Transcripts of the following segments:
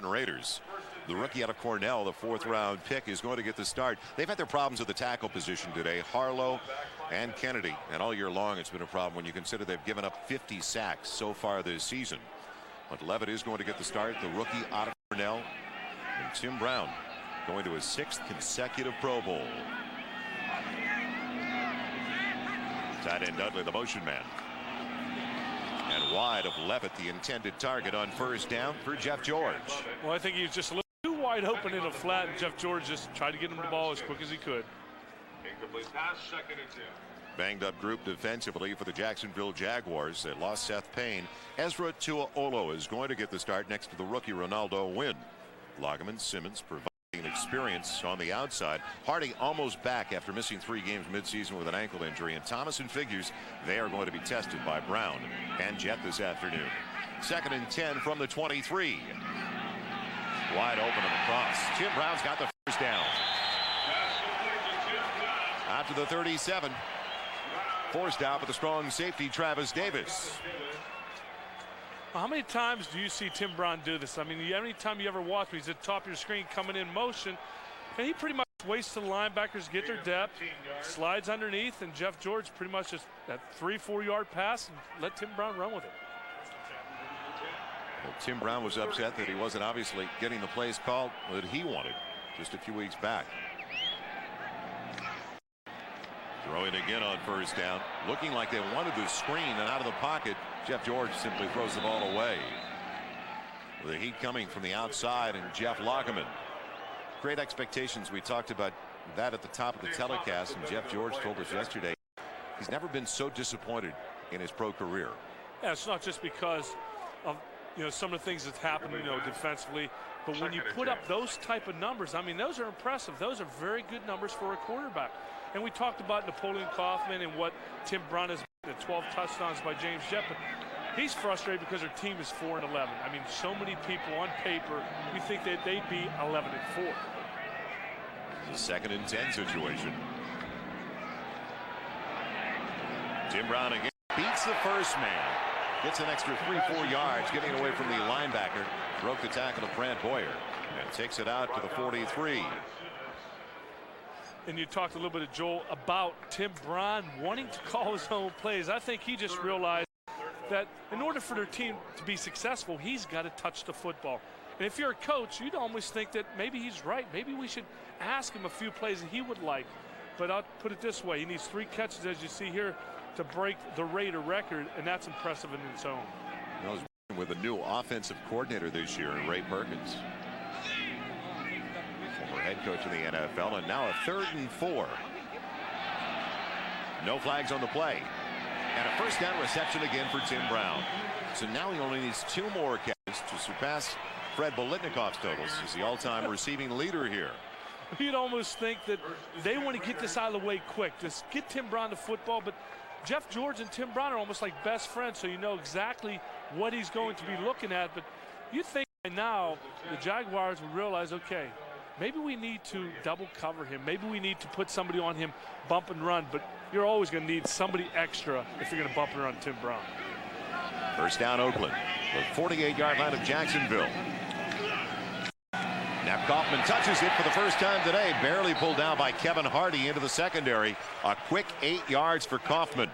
Raiders. The rookie out of Cornell, the fourth-round pick, is going to get the start. They've had their problems at the tackle position today. Harlow and Kennedy. And all year long it's been a problem when you consider they've given up 50 sacks so far this season. But Levitt is going to get the start, the rookie out of Cornell. And Tim Brown going to his 6th consecutive Pro Bowl. Tight end Dudley, the motion man. And wide of Levitt, the intended target on first down for Jeff George. Well, I think he was just a little too wide open in a flat, and Jeff George just tried to get him the ball as quick as he could. Incomplete pass, 2nd and 2. Banged up group defensively for the Jacksonville Jaguars. They lost Seth Payne. Ezra Tuaolo is going to get the start next to the rookie Ronaldo Wynn. Lageman, Simmons providing experience on the outside. Hardy almost back after missing 3 games midseason with an ankle injury. And Thomason figures they are going to be tested by Brown and Jet this afternoon. 2nd and 10 from the 23. Wide open and across. Tim Brown's got the first down. Out to the 37. Forced out with the strong safety Travis Davis. How many times do you see Tim Brown do this? I mean, any time you ever watch him, he's at the top of your screen coming in motion, and he pretty much waits till the linebackers get their depth, slides underneath, and Jeff George pretty much just that 3-4 yard pass and let Tim Brown run with it. Well, Tim Brown was upset that he wasn't obviously getting the plays called that he wanted just a few weeks back. Throwing again on first down, looking like they wanted the screen, and out of the pocket Jeff George simply throws the ball away. With the heat coming from the outside, and Jeff Lageman. Great expectations. We talked about that at the top of the telecast, and Jeff George told us yesterday he's never been so disappointed in his pro career. Yeah, it's not just because of some of the things that's happened defensively, but when you put up those type of numbers, I mean, those are impressive. Those are very good numbers for a quarterback. And we talked about Napoleon Kaufman and what Tim Brown has been, the 12 touchdowns by James Jett, but he's frustrated because their team is 4-11. I mean, so many people on paper, we think that they'd be 11-4. It's a 2nd and 10 situation. Tim Brown again beats the first man. Gets an extra 3-4 yards, getting away from the linebacker. Broke the tackle of Brant Boyer and takes it out to the 43. And you talked a little bit, Joel, about Tim Brown wanting to call his own plays. I think he just realized that in order for their team to be successful, he's got to touch the football. And if you're a coach, you'd almost think that maybe he's right. Maybe we should ask him a few plays that he would like. But I'll put it this way. He needs 3 catches, as you see here, to break the Raider record, and that's impressive in its own. With a new offensive coordinator this year, Ray Perkins. Former head coach in the NFL, and now a 3rd and 4. No flags on the play. And a first down reception again for Tim Brown. So now he only needs 2 more catches to surpass Fred Biletnikov's totals. He's the all-time receiving leader here. You'd almost think that they want to get this out of the way quick. Just get Tim Brown the football, but Jeff George and Tim Brown are almost like best friends, so you know exactly what he's going to be looking at. But you think by now the Jaguars would realize, okay, maybe we need to double cover him. Maybe we need to put somebody on him, bump and run. But you're always going to need somebody extra if you're going to bump and run Tim Brown. First down, Oakland. The 48-yard line of Jacksonville. Now Kaufman touches it for the first time today. Barely pulled down by Kevin Hardy into the secondary. A quick 8 yards for Kaufman.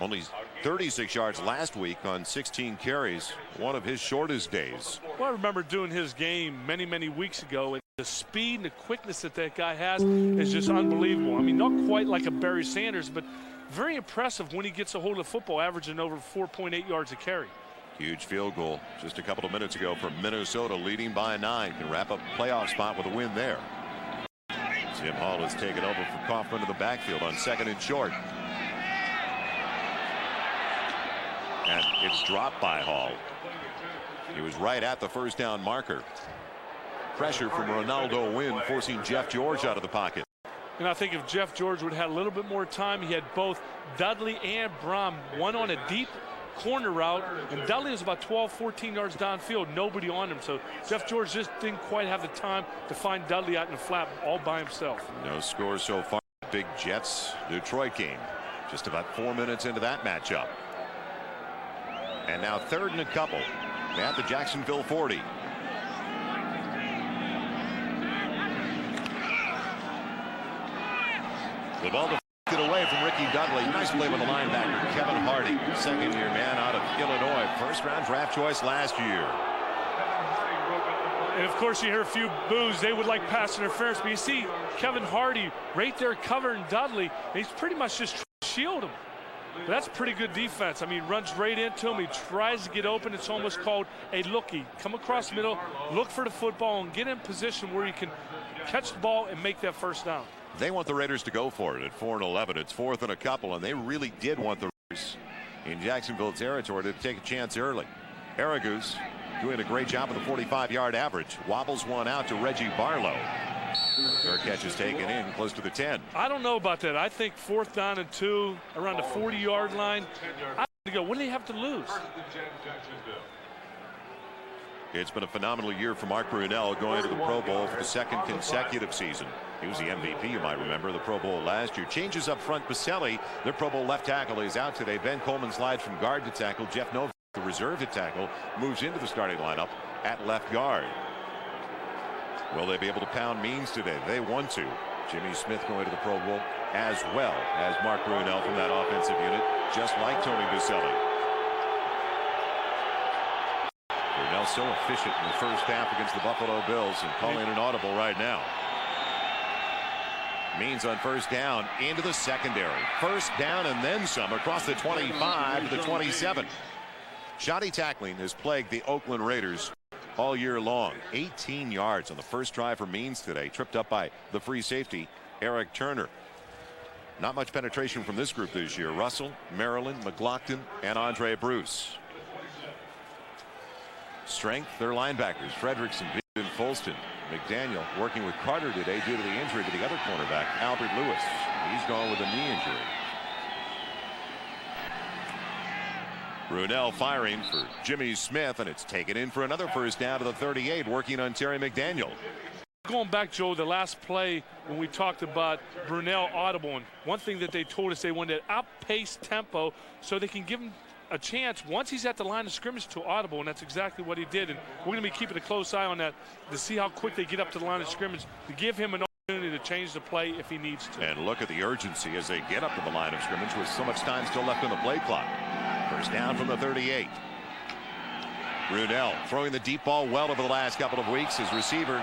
Only 36 yards last week on 16 carries. One of his shortest days. Well, I remember doing his game many, many weeks ago. And the speed and the quickness that guy has is just unbelievable. I mean, not quite like a Barry Sanders, but very impressive when he gets a hold of the football, averaging over 4.8 yards a carry. Huge field goal just a couple of minutes ago from Minnesota, leading by 9. Can wrap up a playoff spot with a win there. Tim Hall has taken over for Kaufman to the backfield on 2nd and short. And it's dropped by Hall. He was right at the first down marker. Pressure from Ronaldo Wynn forcing Jeff George out of the pocket. And I think if Jeff George would have had a little bit more time, he had both Dudley and Brown, one on a deep corner route, and Dudley was about 12-14 yards downfield, nobody on him. So Jeff George just didn't quite have the time to find Dudley out in the flat all by himself. No score so far. Big Jets Detroit game. Just about 4 minutes into that matchup. And now 3rd and a couple at the Jacksonville 40. The ball deflected away from Ricky Dudley. Nice play with the linebacker, Kevin Hardy, second-year man out of Illinois. First-round draft choice last year. And, of course, you hear a few boos. They would like pass interference. But you see Kevin Hardy right there covering Dudley. And he's pretty much just trying to shield him. But that's pretty good defense. I mean, runs right into him. He tries to get open. It's almost called a lookie. Come across the middle, look for the football, and get in position where you can catch the ball and make that first down. They want the Raiders to go for it at 4-11. It's 4th and a couple, and they really did want the Raiders in Jacksonville territory to take a chance early. Aragoose doing a great job with a 45-yard average. Wobbles one out to Reggie Barlow. Their catch is taken in close to the 10. I don't know about that. I think 4th down and 2 around the 40-yard line. I'm going to go, what do they have to lose? It's been a phenomenal year for Mark Brunell, going to the Pro Bowl for the 2nd consecutive season. He was the MVP, you might remember, the Pro Bowl last year. Changes up front. Baselli, their Pro Bowl left tackle, is out today. Ben Coleman slides from guard to tackle. Jeff Novak, the reserve at tackle, moves into the starting lineup at left guard. Will they be able to pound Means today? They want to. Jimmy Smith going to the Pro Bowl, as well as Mark Brunell from that offensive unit, just like Tony Baselli. Brunell so efficient in the first half against the Buffalo Bills, and calling an audible right now. Means on first down into the secondary. First down and then some across the 25 to the 27. Shoddy tackling has plagued the Oakland Raiders all year long. 18 yards on the first drive for Means today, tripped up by the free safety Eric Turner. Not much penetration from this group this year. Russell, Maryland, McLaughlin, and Andre Bruce. Strength, their linebackers, Fredrickson, and Folston. McDaniel working with Carter today due to the injury to the other cornerback, Albert Lewis. He's gone with a knee injury. Brunell firing for Jimmy Smith, and it's taken in for another first down to the 38, working on Terry McDaniel. Going back, Joe, the last play when we talked about Brunell audible, and one thing that they told us, they wanted to outpace tempo so they can give him a chance once he's at the line of scrimmage to audible, and that's exactly what he did. And we're going to be keeping a close eye on that to see how quick they get up to the line of scrimmage to give him an opportunity to change the play if he needs to. And look at the urgency as they get up to the line of scrimmage with so much time still left on the play clock. First down from the 38. Brunell throwing the deep ball well over the last couple of weeks. His receiver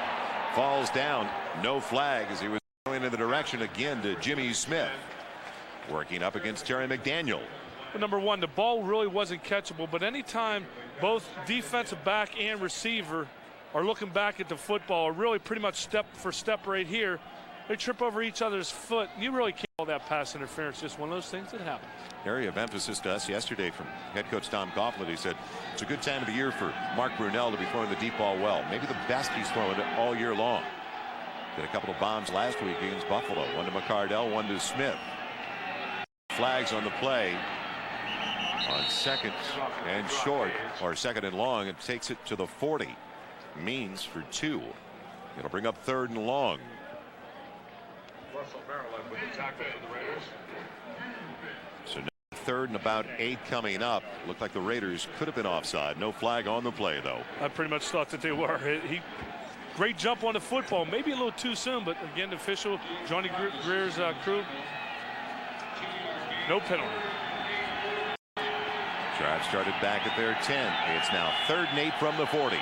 falls down. No flag as he was going in the direction again to Jimmy Smith. Working up against Terry McDaniel. Well, number one, the ball really wasn't catchable, but anytime both defensive back and receiver are looking back at the football, or really pretty much step for step right here, they trip over each other's foot. You really can't call that pass interference. Just one of those things that happens. Area of emphasis to us yesterday from head coach Tom Coughlin. He said it's a good time of the year for Mark Brunell to be throwing the deep ball well. Maybe the best he's throwing it all year long. Did a couple of bombs last week against Buffalo. One to McCardell, one to Smith. Flags on the play. On second and short, or second and long, it takes it to the 40. Means for 2. It'll bring up 3rd and long. Russell, Maryland with the tackle for the Raiders. So now 3rd and about 8 coming up. Looked like the Raiders could have been offside. No flag on the play, though. I pretty much thought that they were. Great jump on the football. Maybe a little too soon, but again, the official, Johnny Greer's crew, no penalty. Drive started back at their 10. It's now 3rd and 8 from the 40.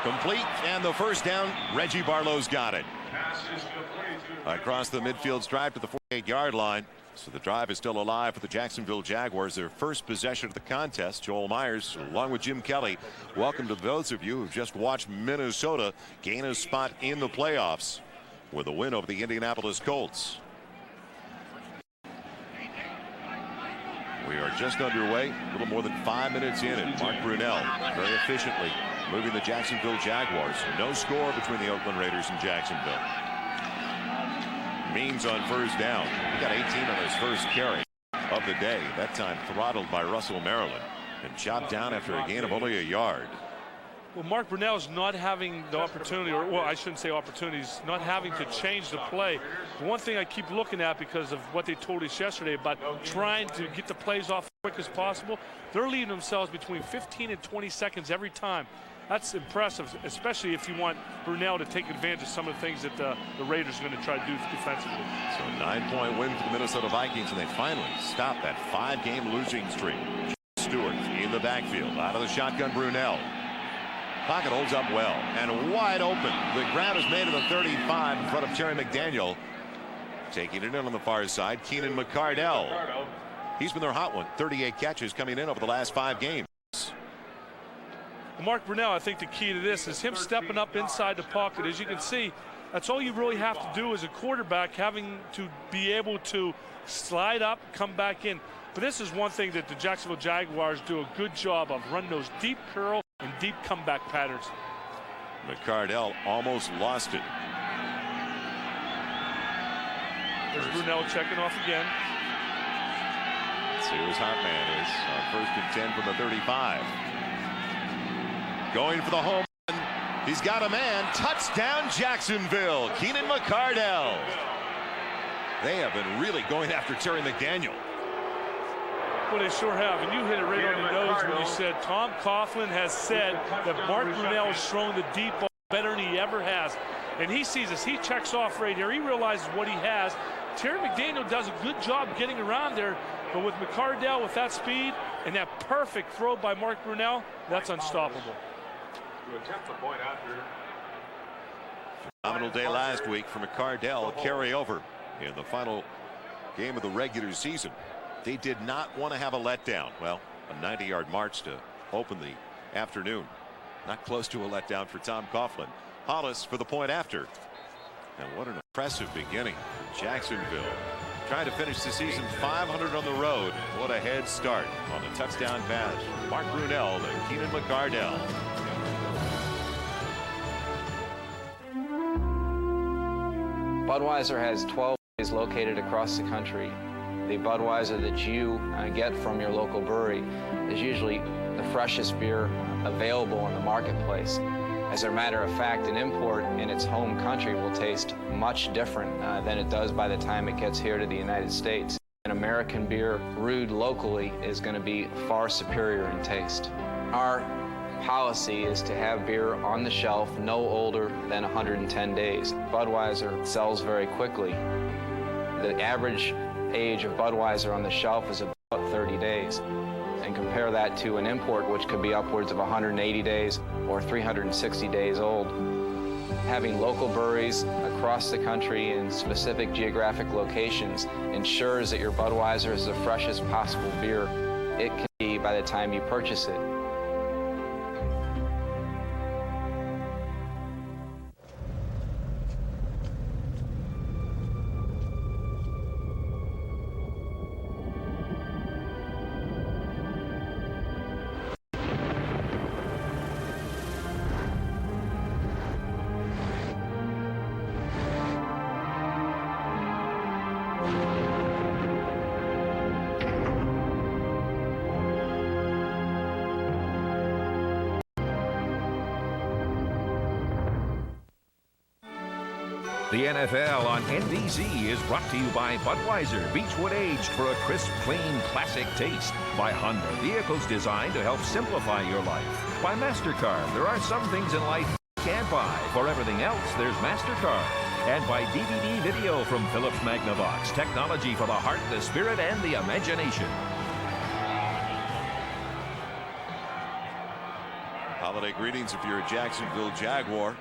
Complete, and the first down. Reggie Barlow's got it. Across the midfield stripe to the 48-yard line. So the drive is still alive for the Jacksonville Jaguars. Their first possession of the contest. Joel Myers along with Jim Kelly. Welcome to those of you who've just watched Minnesota gain a spot in the playoffs with a win over the Indianapolis Colts. We are just underway, a little more than 5 minutes in, and Mark Brunell very efficiently moving the Jacksonville Jaguars. No score between the Oakland Raiders and Jacksonville. Means on first down. He got 18 on his first carry of the day. That time throttled by Russell Maryland and chopped down after a gain of only a yard. Well, Mark Brunell's not having the opportunity, or well, I shouldn't say opportunities, not having to change the play. The one thing I keep looking at because of what they told us yesterday about trying to get the plays off as quick as possible, they're leaving themselves between 15 and 20 seconds every time. That's impressive, especially if you want Brunell to take advantage of some of the things that the Raiders are going to try to do defensively. So a 9-point win for the Minnesota Vikings, and they finally stopped that 5-game losing streak. Stewart in the backfield, out of the shotgun, Brunell. Pocket holds up well and wide open. The grab is made at the 35 in front of Terry McDaniel. Taking it in on the far side, Keenan McCardell. He's been their hot one. 38 catches coming in over the last 5 games. Mark Brunell, I think the key to this is him stepping up inside the pocket. As you can see, that's all you really have to do as a quarterback, having to be able to slide up, come back in. But this is one thing that the Jacksonville Jaguars do a good job of, run those deep curl and deep comeback patterns. McCardell almost lost it. There's Brunell checking off again. Let's see who his hot man is. First and 10 from the 35. Going for the home run. He's got a man. Touchdown, Jacksonville. Keenan McCardell. They have been really going after Terry McDaniel. Well, they sure have, and you hit it right on the nose when you said Tom Coughlin has said that Mark Brunell is throwing the deep ball better than he ever has. And he sees this. He checks off right here. He realizes what he has. Terry McDaniel does a good job getting around there, but with McCardell, with that speed and that perfect throw by Mark Brunell, that's unstoppable. To attempt the point after. Phenomenal day last week for McCardell. Carry over in the final game of the regular season. They did not want to have a letdown. Well, a 90-yard march to open the afternoon. Not close to a letdown for Tom Coughlin. Hollis for the point after. And what an impressive beginning. Jacksonville trying to finish the season 500 on the road. What a head start on the touchdown pass. Mark Brunell to Keenan McCardell. Budweiser has 12 breweries located across the country. The Budweiser that you get from your local brewery is usually the freshest beer available in the marketplace. As a matter of fact, an import in its home country will taste much different than it does by the time it gets here to the United States. An American beer brewed locally is going to be far superior in taste. Our policy is to have beer on the shelf no older than 110 days. Budweiser sells very quickly. The average age of Budweiser on the shelf is about 30 days. And compare that to an import, which could be upwards of 180 days or 360 days old. Having local breweries across the country in specific geographic locations ensures that your Budweiser is the freshest possible beer it can be by the time you purchase it. The NFL on NBC is brought to you by Budweiser, Beechwood aged for a crisp, clean, classic taste. By Honda, vehicles designed to help simplify your life. By MasterCard, there are some things in life you can't buy. For everything else, there's MasterCard. And by DVD Video from Philips Magnavox, technology for the heart, the spirit, and the imagination. Holiday greetings if you're a Jacksonville Jaguar.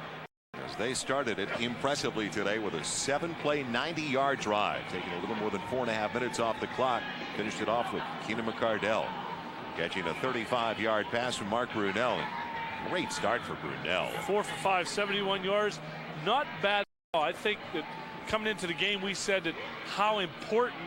As they started it impressively today with a 7-play, 90-yard drive, taking a little more than 4.5 minutes off the clock. Finished it off with Keenan McCardell catching a 35-yard pass from Mark Brunell. Great start for Brunell. 4 for 5, 71 yards. Not bad at all. I think that coming into the game, we said that how important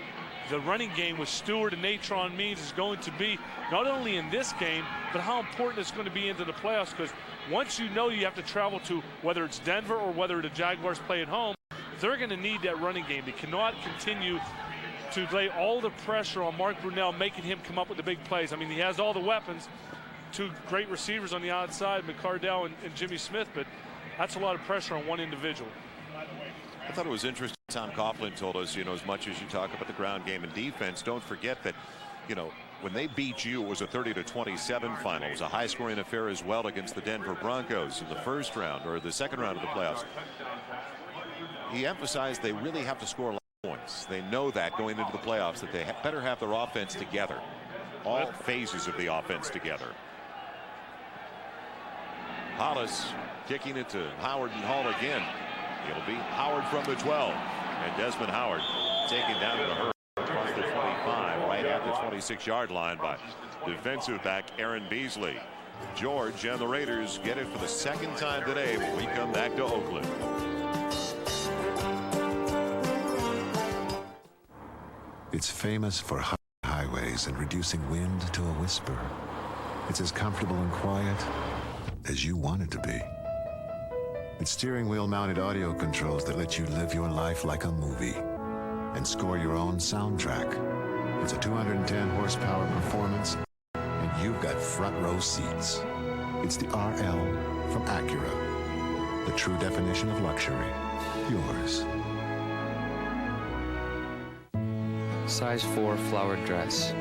the running game with Stewart and Natron Means is going to be, not only in this game, but how important it's going to be into the playoffs, because once you know you have to travel to, whether it's Denver or whether the Jaguars play at home, they're going to need that running game. They cannot continue to lay all the pressure on Mark Brunell, making him come up with the big plays. I mean, he has all the weapons, two great receivers on the outside, McCardell and Jimmy Smith, but that's a lot of pressure on one individual. I thought it was interesting. Tom Coughlin told us, as much as you talk about the ground game and defense, don't forget that, when they beat you, it was a 30-27 final. It was a high-scoring affair as well against the Denver Broncos in the first round or the second round of the playoffs. He emphasized they really have to score a lot of points. They know that going into the playoffs, that they better have their offense together. All phases of the offense together. Hollis kicking it to Howard and Hall again. It'll be Howard from the 12. And Desmond Howard taken down in a hurry across the 25, right at the 26-yard line by defensive back Aaron Beasley. George and the Raiders get it for the second time today when we come back to Oakland. It's famous for highways and reducing wind to a whisper. It's as comfortable and quiet as you want it to be. It's steering wheel mounted audio controls that let you live your life like a movie and score your own soundtrack. It's a 210 horsepower performance, and you've got front row seats. It's the RL from Acura, the true definition of luxury. Yours. Size 4 flowered dress,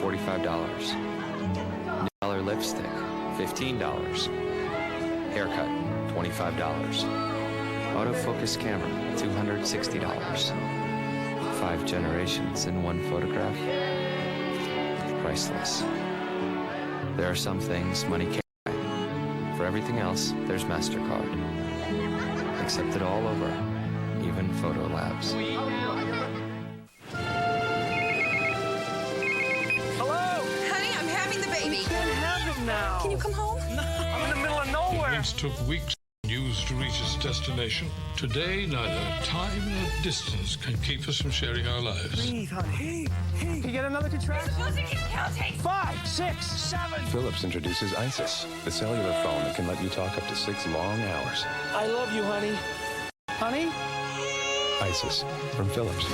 $45. $1 lipstick, $15. Haircut, $25. Autofocus camera, $260. 5 generations in one photograph. Priceless. There are some things money can't buy. For everything else, there's MasterCard. Accepted all over, even Photo Labs. Now. Can you come home? No. I'm in the middle of nowhere. It took weeks and news to reach its destination. Today, neither time nor distance can keep us from sharing our lives. Breathe, honey. Hey, you get another contraction? Keep counting. 5, 6, 7. Philips introduces ISIS, the cellular phone that can let you talk up to 6 long hours. I love you, honey. Honey? ISIS from Philips.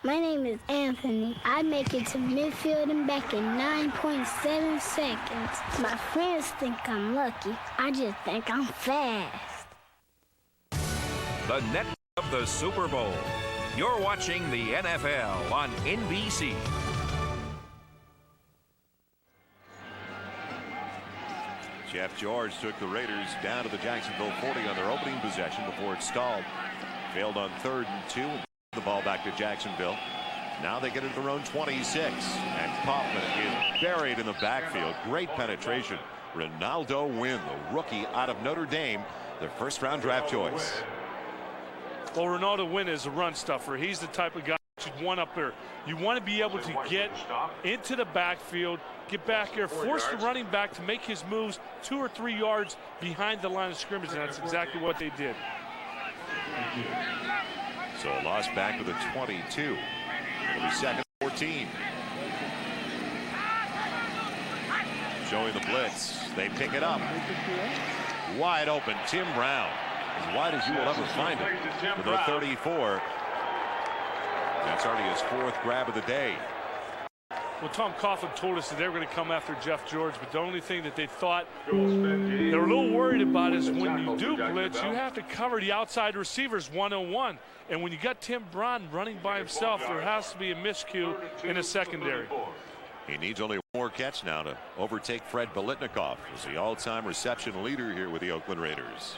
My name is Anthony. I make it to midfield and back in 9.7 seconds. My friends think I'm lucky. I just think I'm fast. The net of the Super Bowl. You're watching the NFL on NBC. Jeff George took the Raiders down to the Jacksonville 40 on their opening possession before it stalled. Failed on 3rd and 2. The ball back to Jacksonville. Now they get it to their own 26. And Kaufman is buried in the backfield. Great penetration. Ronaldo Wynn, the rookie out of Notre Dame, their first-round draft choice. Well, Ronaldo Wynn is a run stuffer. He's the type of guy that you want up there. You want to be able to get into the backfield, get back here, force the running back to make his moves 2 or 3 yards behind the line of scrimmage, and that's exactly what they did. So a loss back to the 22. It'll be 2nd and 14. Showing the blitz. They pick it up. Wide open. Tim Brown. As wide as you will ever find him. For the 34. That's already his 4th grab of the day. Well, Tom Coughlin told us that they were going to come after Jeff George, but the only thing that they thought they were a little worried about is when you do blitz, you have to cover the outside receivers one-on-one. And when you got Tim Brown running by himself, there has to be a miscue in the secondary. He needs only one more catch now to overtake Fred Biletnikoff as the all-time reception leader here with the Oakland Raiders.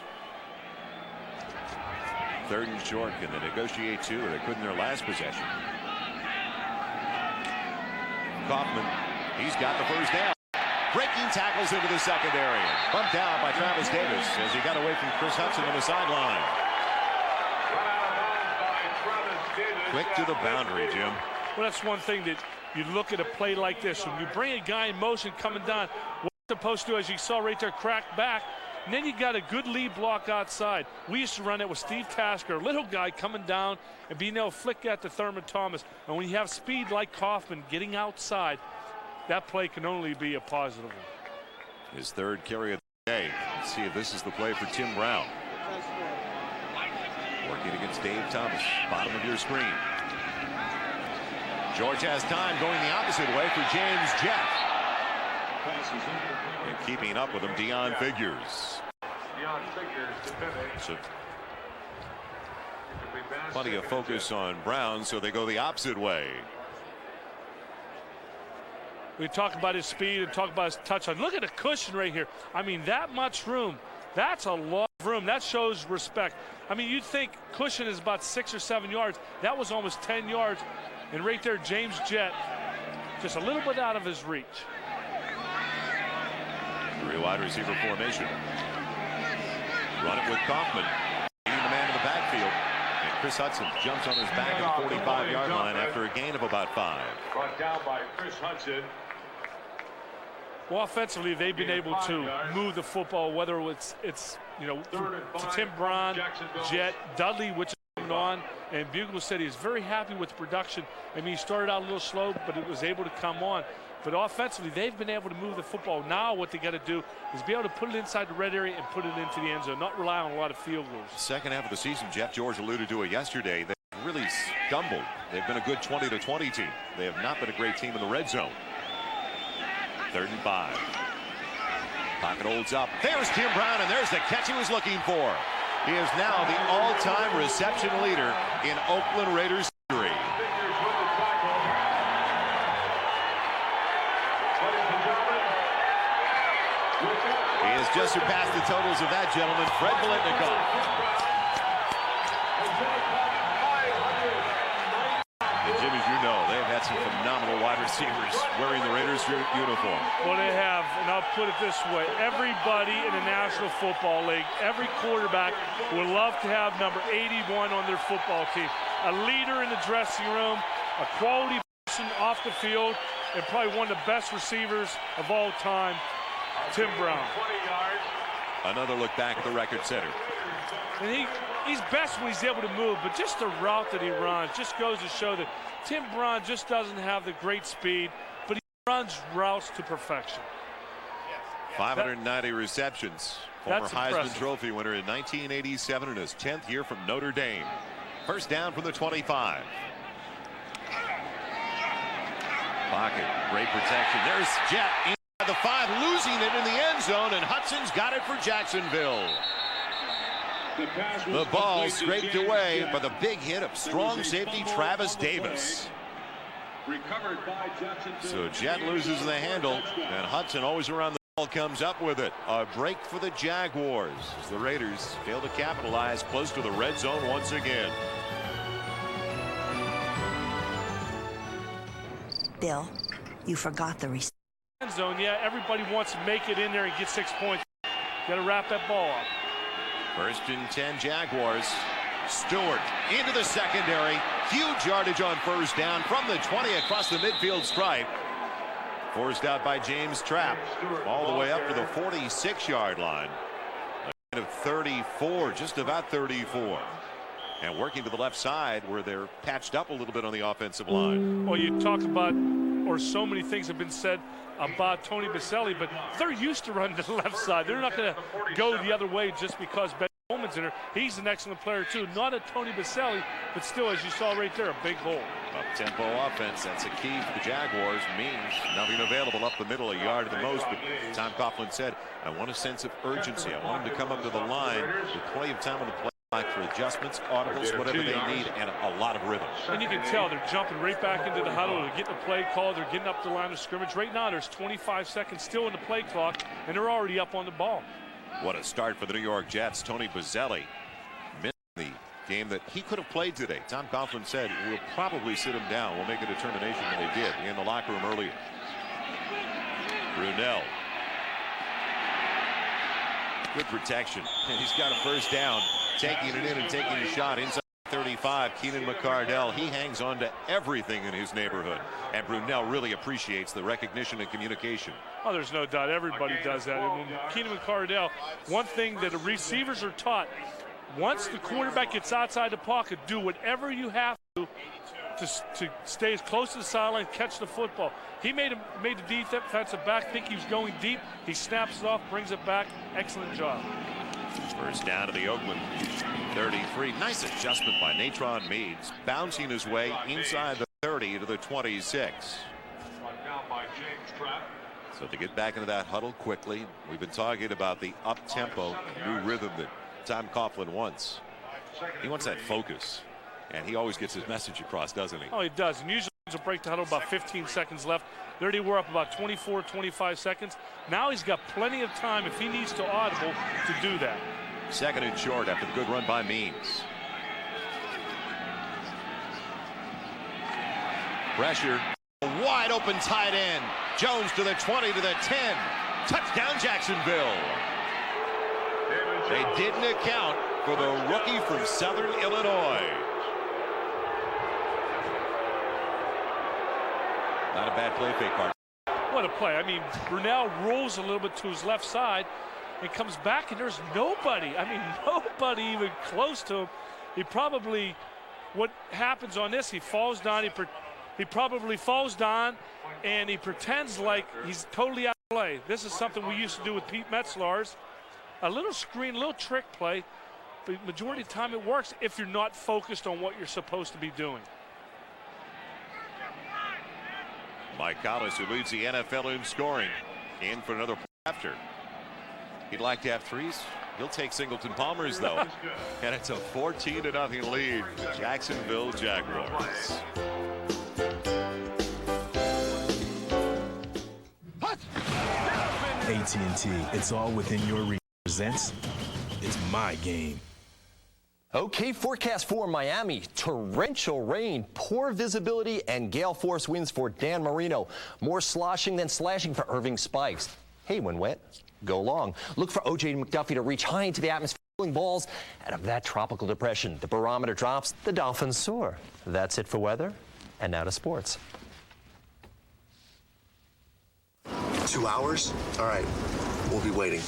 3rd and short. Can they negotiate 2? They couldn't their last possession. Kaufman, he's got the first down. Breaking tackles into the secondary. Bumped out by Travis Davis as he got away from Chris Hudson on the sideline. Quick to the boundary, Jim. Well, that's one thing that you look at a play like this. When you bring a guy in motion coming down, what they're supposed to do, as you saw right there, crack back. And then you got a good lead block outside. We used to run it with Steve Tasker, a little guy coming down and being able to flick at the Thurman Thomas. And when you have speed like Kaufman getting outside, that play can only be a positive one. His 3rd carry of the day. Let's see if this is the play for Tim Brown. Working against Dave Thomas. Bottom of your screen. George has time going the opposite way for James Jeff. And keeping up with him, Deion Figures. So plenty of focus on Brown, so they go the opposite way. We talk about his speed and talk about his touchdown. Look at the cushion right here. I mean, that much room. That's a lot of room. That shows respect. I mean, you'd think cushion is about 6 or 7 yards. That was almost 10 yards. And right there, James Jett, just a little bit out of his reach. Three wide receiver formation. Run it with Kaufman. Being the man in the backfield. And Chris Hudson jumps on his back at the 45-yard line after a gain of about 5. Brought down by Chris Hudson. Well, offensively, they've been able to move the football, whether it's you know, to Tim Brown, Jett, Dudley, which is coming on, and Bugle said he's very happy with the production. I mean, he started out a little slow, but it was able to come on. But offensively, they've been able to move the football. Now what they got to do is be able to put it inside the red area and put it into the end zone, not rely on a lot of field goals. Second half of the season, Jeff George alluded to it yesterday. They've really stumbled. They've been a good 20-20 team. They have not been a great team in the red zone. 3rd and 5. Pocket holds up. There's Tim Brown, and there's the catch he was looking for. He is now the all-time reception leader in Oakland Raiders history. He has just surpassed the totals of that gentleman, Fred Biletnikoff. And Jim, as you know, they've had some phenomenal wide receivers wearing the Raiders uniform. Well, they have, and I'll put it this way. Everybody in the National Football League, every quarterback would love to have number 81 on their football team. A leader in the dressing room, a quality person off the field, and probably one of the best receivers of all time, Tim Brown. Another look back at the record setter. And he's best when he's able to move, but just the route that he runs just goes to show that Tim Brown just doesn't have the great speed, but he runs routes to perfection. 590 receptions. Former Heisman Trophy winner in 1987 in his 10th year from Notre Dame. First down from the 25. Pocket, great protection. There's Jett inside the 5, losing it in the end zone, and Hudson's got it for Jacksonville. The ball scraped away by the big hit of strong safety Travis Davis. So Jett loses the handle, and Hudson, always around the ball, comes up with it. A break for the Jaguars as the Raiders fail to capitalize, close to the red zone once again. Bill, you forgot the receiver. End zone, yeah, everybody wants to make it in there and get 6 points. Got to wrap that ball up. 1st and 10 Jaguars. Stewart into the secondary. Huge yardage on first down from the 20 across the midfield stripe. Forced out by James Trapp. All the way up to the 46-yard line. A gain of 34, just about 34. And working to the left side where they're patched up a little bit on the offensive line. Well, you talk about, or so many things have been said about Tony Baselli, but they're used to running to the left side. They're not going to go the other way just because Ben Coleman's in there. He's an excellent player too. Not a Tony Baselli, but still, as you saw right there, a big hole. Up-tempo offense, that's a key for the Jaguars. Means nothing available up the middle, a yard at the most. But Tom Coughlin said, I want a sense of urgency. I want him to come up to the line with plenty of time on the play for adjustments, audibles, whatever they need, and a lot of rhythm. And you can tell they're jumping right back into the huddle. They're getting a play call. They're getting up the line of scrimmage. Right now, there's 25 seconds still in the play clock, and they're already up on the ball. What a start for the New York Jets. Tony Baselli missed the game that he could have played today. Tom Coughlin said, we'll probably sit him down. We'll make a determination, and they did in the locker room earlier. Brunell. Good protection. And he's got a first down. Taking it in and taking a shot inside 35. Keenan McCardell, he hangs on to everything in his neighborhood. And Brunell really appreciates the recognition and communication. Oh, there's no doubt. Everybody does that. And Keenan McCardell, one thing that the receivers are taught, once the quarterback gets outside the pocket, do whatever you have to stay as close to the sideline, catch the football. He made the defensive back think he was going deep. He snaps it off, brings it back. Excellent job. First down to the Oakland 33. Nice adjustment by Natron Meads, bouncing his way inside the 30 to the 26. So to get back into that huddle quickly, we've been talking about the up-tempo new rhythm that Tom Coughlin wants. He wants that focus, and he always gets his message across, doesn't he? Oh, he does. And usually he's a break to huddle about 15 seconds left. There they were up about 24, 25 seconds. Now he's got plenty of time if he needs to audible to do that. Second and short after the good run by Means. Pressure. A wide open tight end. Jones to the 20 to the 10. Touchdown Jacksonville. They didn't account for the rookie from Southern Illinois. Not a bad play fake, Carter. What a play. I mean, Brunell rolls a little bit to his left side and comes back, and there's nobody. I mean, nobody even close to him. He probably, what happens on this, he falls down. He probably falls down, and he pretends like he's totally out of play. This is something we used to do with Pete Metzlar's. A little screen, little trick play, but majority of the time it works if you're not focused on what you're supposed to be doing. Mike Collis, who leads the NFL in scoring, in for another play after. He'd like to have threes. He'll take Singleton Palmer's, though. And it's a 14-0 lead. Jacksonville Jaguars. AT&T, it's all within your reach. Presents It's My Game. Okay, forecast for Miami. Torrential rain, poor visibility, and gale force winds for Dan Marino. More sloshing than slashing for Irving Spikes. Hey, when wet, go long. Look for O.J. McDuffie to reach high into the atmosphere, pulling balls out of that tropical depression. The barometer drops, the Dolphins soar. That's it for weather, and now to sports. 2 hours? All right, we'll be waiting.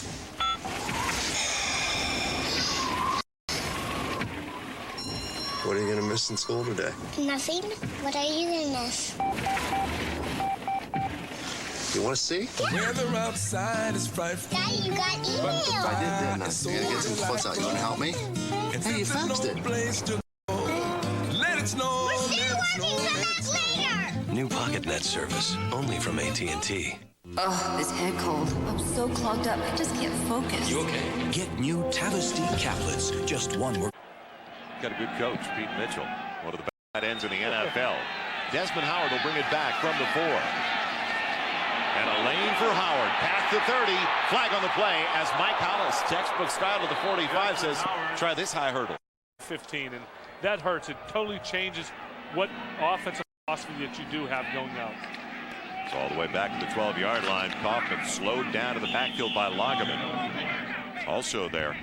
What are you going to miss in school today? Nothing. What are you going to miss? You want to see? Weather outside is frightful. Daddy, you got email. If I did, then I'm going to get some clothes out. You want to help me? Hey, you faxed it. Let it snow. We're still working. Come back later. New PocketNet service, only from AT&T. Oh, this head cold. I'm so clogged up, I just can't focus. You okay? Get new Tavastine caplets. Just one more. Got a good coach, Pete Mitchell, one of the best ends in the NFL. Desmond Howard will bring it back from the 4. And a lane for Howard, past the 30, flag on the play as Mike Hollis, textbook style of the 45, says, try this high hurdle. 15, and that hurts. It totally changes what offensive philosophy that you do have going out. It's all the way back to the 12-yard line. Kaufman slowed down to the backfield by Lageman. Also there,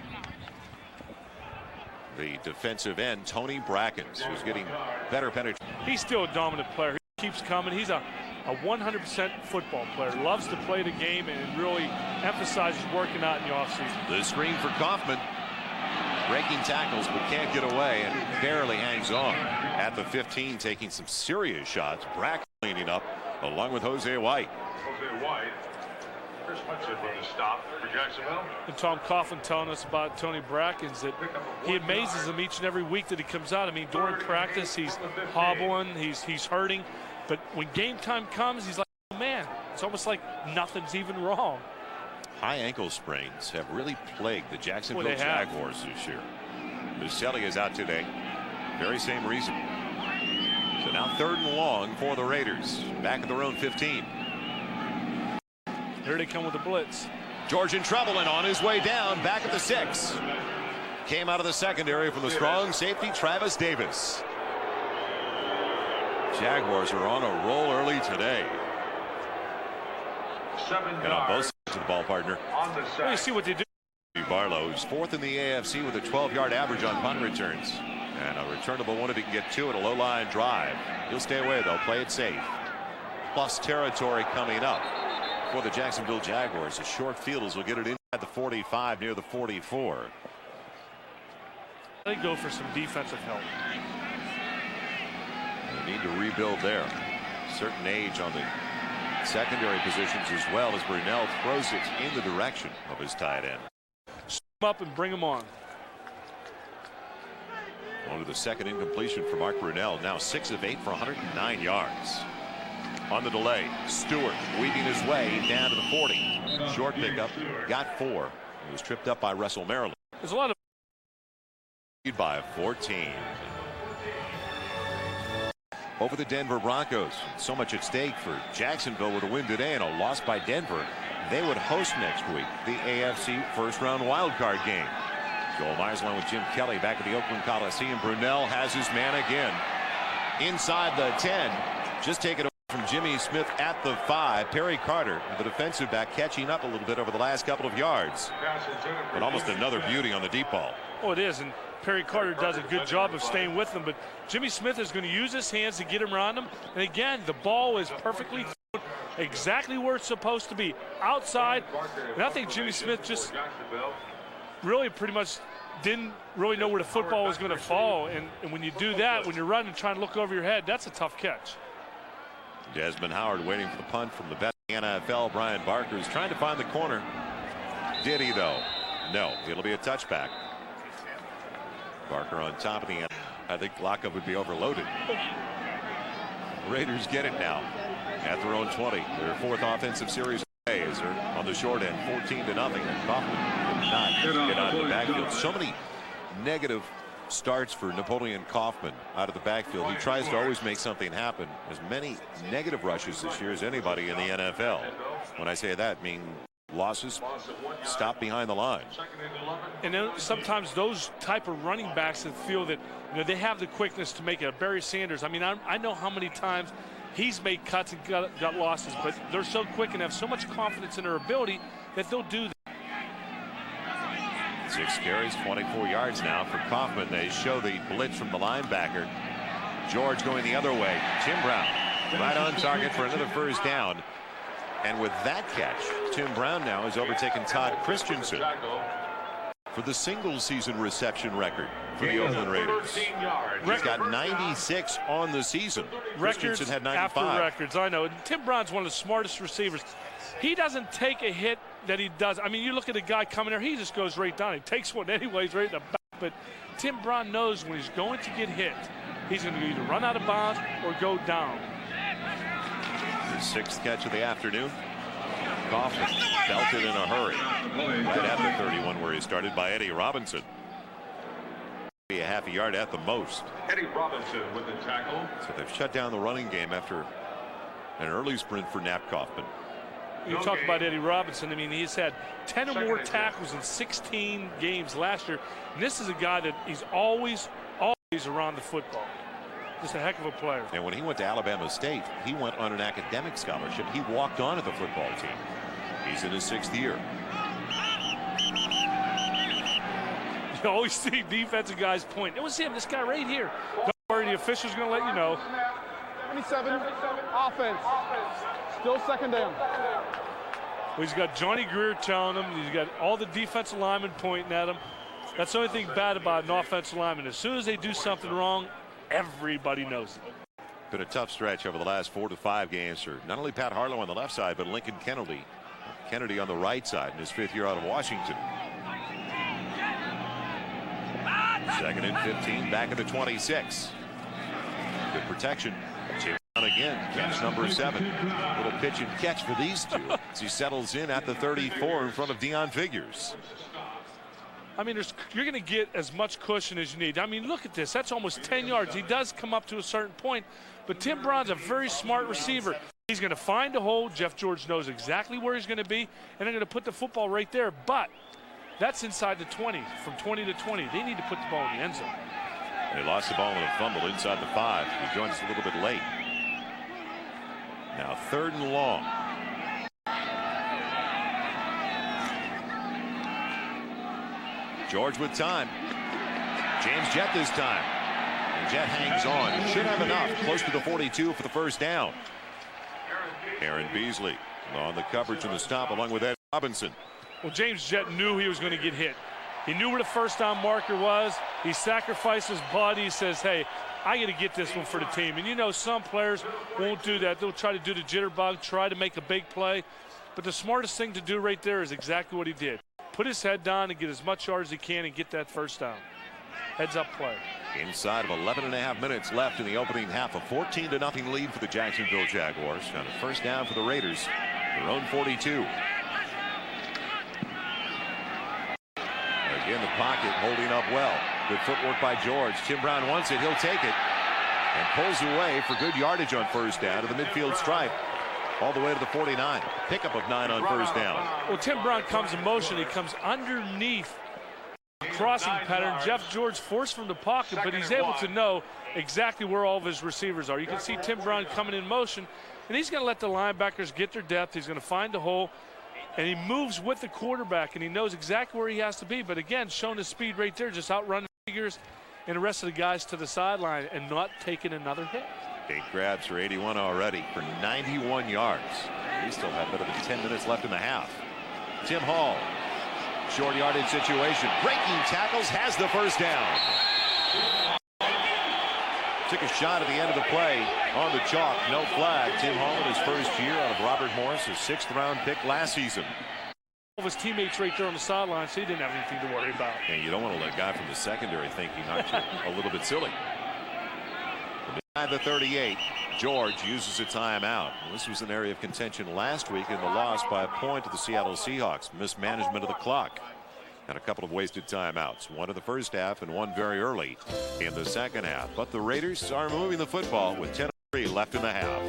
the defensive end, Tony Brackens, who's getting better penetration. He's still a dominant player. He keeps coming. He's a 100% football player. Loves to play the game and really emphasizes working out in the offseason. The screen for Kaufman. Breaking tackles but can't get away and barely hangs on at the 15, taking some serious shots. Brackens cleaning up along with Jose White. Jose White. Chris Hudson with the stop for Jacksonville. And Tom Coughlin telling us about Tony Brackens, that he amazes him each and every week that he comes out. I mean, during practice, he's hobbling, he's hurting. But when game time comes, he's like, oh, man, it's almost like nothing's even wrong. High ankle sprains have really plagued the Jacksonville Jaguars this year. Muselli is out today. Very same reason. So now 3rd and long for the Raiders. Back at their own 15. Here they come with the blitz. George in trouble and on his way down, back at the 6. Came out of the secondary from the strong safety, Travis Davis. Jaguars are on a roll early today. 7 and on both sides of the ball, partner. On the well, you see what they do. Barlow is 4th in the AFC with a 12-yard average on punt returns. And a returnable one if he can get 2 at a low-line drive. He'll stay away, though. Play it safe. Plus territory coming up for the Jacksonville Jaguars. The short fielders will get it inside the 45 near the 44. They go for some defensive help. They need to rebuild there. Certain age on the secondary positions as well as Brunell throws it in the direction of his tight end. Up and bring him on. Only the second incompletion for Mark Brunell. Now 6 of 8 for 109 yards. on the delay. Stewart weaving his way down to the 40. Short pickup, got 4. He was tripped up by Russell Maryland. There's a lot of lead by 14. Over the Denver Broncos. So much at stake for Jacksonville with a win today and a loss by Denver. They would host next week the AFC first-round wild card game. Joel Myers along with Jim Kelly back at the Oakland Coliseum. Brunell has his man again. Inside the 10. Just taken away from Jimmy Smith at the 5. Perry Carter, the defensive back, catching up a little bit over the last couple of yards. But almost another beauty on the deep ball. Oh, it is. And Perry Carter does a good job of staying with them. But Jimmy Smith is going to use his hands to get him around him. And again, the ball is perfectly thrown exactly where it's supposed to be. Outside. And I think Jimmy Smith just really pretty much didn't really know where the football was going to fall. And when you do that, when you're running and trying to look over your head, that's a tough catch. Desmond Howard waiting for the punt from the best in the NFL. Brian Barker is trying to find the corner. Did he, though? No. It'll be a touchback. Barker on top of the end. I think lockup would be overloaded. Raiders get it now at their own 20. Their 4th offensive series is on the short end, 14-0. And Kaufman did not get out of the backfield. So many negative starts for Napoleon Kaufman out of the backfield. He tries to always make something happen. As many negative rushes this year as anybody in the NFL. When I say that, I mean losses, stop behind the line. And then sometimes those type of running backs that feel that they have the quickness to make it. Barry Sanders, I mean, I know how many times he's made cuts and got losses, but they're so quick and have so much confidence in their ability that they'll do that. 6 carries, 24 yards now for Kaufman. They show the blitz from the linebacker. George going the other way. Tim Brown right on target for another first down. And with that catch, Tim Brown now has overtaken Todd Christensen for the single-season reception record for the Oakland Raiders. He's got 96 on the season. Christensen had 95. After records, I know. Tim Brown's one of the smartest receivers. He doesn't take a hit that he does. I mean, you look at a guy coming there, he just goes right down. He takes one anyways right in the back. But Tim Brown knows when he's going to get hit, he's going to either run out of bounds or go down. His 6th catch of the afternoon. Kaufman belted in a hurry. Right at the 31 where he started by Eddie Robinson. A half a yard at the most. Eddie Robinson with the tackle. So they've shut down the running game after an early sprint for Nap Kaufman. You talk about Eddie Robinson. I mean, he's had 10 or more tackles in 16 games last year. And this is a guy that he's always around the football. Just a heck of a player. And when he went to Alabama State, he went on an academic scholarship. He walked on to the football team. He's in his 6th year. You always see defensive guys point. It was him, this guy right here. Don't worry, the official's going to let you know. 27, offense. Still 2nd down. Well, he's got Johnny Greer telling him. He's got all the defensive linemen pointing at him. That's the only thing bad about an offensive lineman. As soon as they do something wrong, everybody knows it. Been a tough stretch over the last 4 to 5 games for not only Pat Harlow on the left side, but Lincoln Kennedy. Kennedy on the right side in his 5th year out of Washington. 2nd and 15, back at the 26. Good protection. Tim Brown again, catch number 7. Little pitch and catch for these two as he settles in at the 34 in front of Deion Figures. I mean, you're going to get as much cushion as you need. I mean, look at this. That's almost 10 yards. He does come up to a certain point, but Tim Brown's a very smart receiver. He's going to find a hole. Jeff George knows exactly where he's going to be, and they're going to put the football right there. But that's inside the 20, from 20 to 20. They need to put the ball in the end zone. They lost the ball in a fumble inside the 5. He joins us a little bit late. Now 3rd and long. George with time. James Jett this time. And Jett hangs on. Should have enough. Close to the 42 for the first down. Aaron Beasley on the coverage and the stop along with Ed Robinson. Well, James Jett knew he was going to get hit. He knew where the first down marker was. He sacrificed his body. He says, hey, I got to get this one for the team. And you know, some players won't do that. They'll try to do the jitterbug, try to make a big play. But the smartest thing to do right there is exactly what he did. Put his head down and get as much yards as he can and get that first down. Heads up play. Inside of 11.5 minutes left in the opening half, a 14-0 lead for the Jacksonville Jaguars. And a first down for the Raiders, their own 42. Again, the pocket holding up well. Good footwork by George. Tim Brown wants it. He'll take it and pulls away for good yardage on first down to the midfield stripe. All the way to the 49. Pickup of 9 on first down. Well, Tim Brown comes in motion. He comes underneath the crossing pattern. Jeff George forced from the pocket, but he's able to know exactly where all of his receivers are. You can see Tim Brown coming in motion, and he's going to let the linebackers get their depth. He's going to find the hole, and he moves with the quarterback, and he knows exactly where he has to be. But again, showing his speed right there, just outrunning figures and the rest of the guys to the sideline and not taking another hit. 8 grabs for 81 already for 91 yards. We still have a bit of 10 minutes left in the half. Tim Hall, short yardage situation, breaking tackles, has the first down. Took a shot at the end of the play on the chalk, no flag. Tim Hall in his first year out of Robert Morris, his 6th round pick last season. All of his teammates right there on the sideline, so he didn't have anything to worry about. And you don't want to let a guy from the secondary think he knocked you a little bit silly. At the 38, George uses a timeout. This was an area of contention last week in the loss by a point to the Seattle Seahawks. Mismanagement of the clock and a couple of wasted timeouts. One in the first half and one very early in the second half. But the Raiders are moving the football with 10:03 left in the half.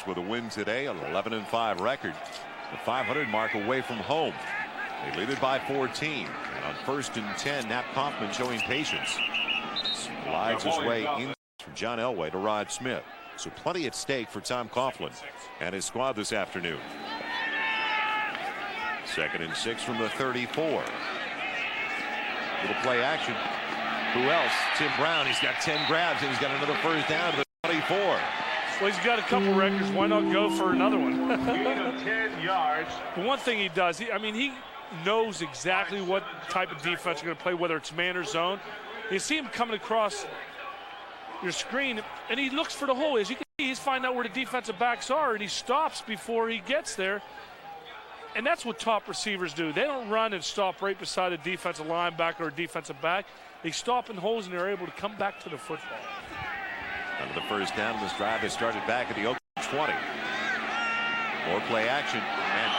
With a win today, an 11-5 record. The 500 mark away from home. They lead it by 14. And on 1st and 10, Nat Kaufman showing patience. Slides his way in from John Elway to Rod Smith. So plenty at stake for Tom Coughlin and his squad this afternoon. 2nd and 6 from the 34. Little play action. Who else? Tim Brown. He's got 10 grabs and he's got another first down to the 24. Well, he's got a couple records. Why not go for another one? 10 yards. The one thing he does, he knows exactly what type of defense you're going to play, whether it's man or zone. You see him coming across your screen, and he looks for the hole. As you can see, he's finding out where the defensive backs are, and he stops before he gets there. And that's what top receivers do. They don't run and stop right beside a defensive linebacker or a defensive back. They stop in holes, and they're able to come back to the football. Under the first down of this drive, they started back at the Oakland 20. More play action, and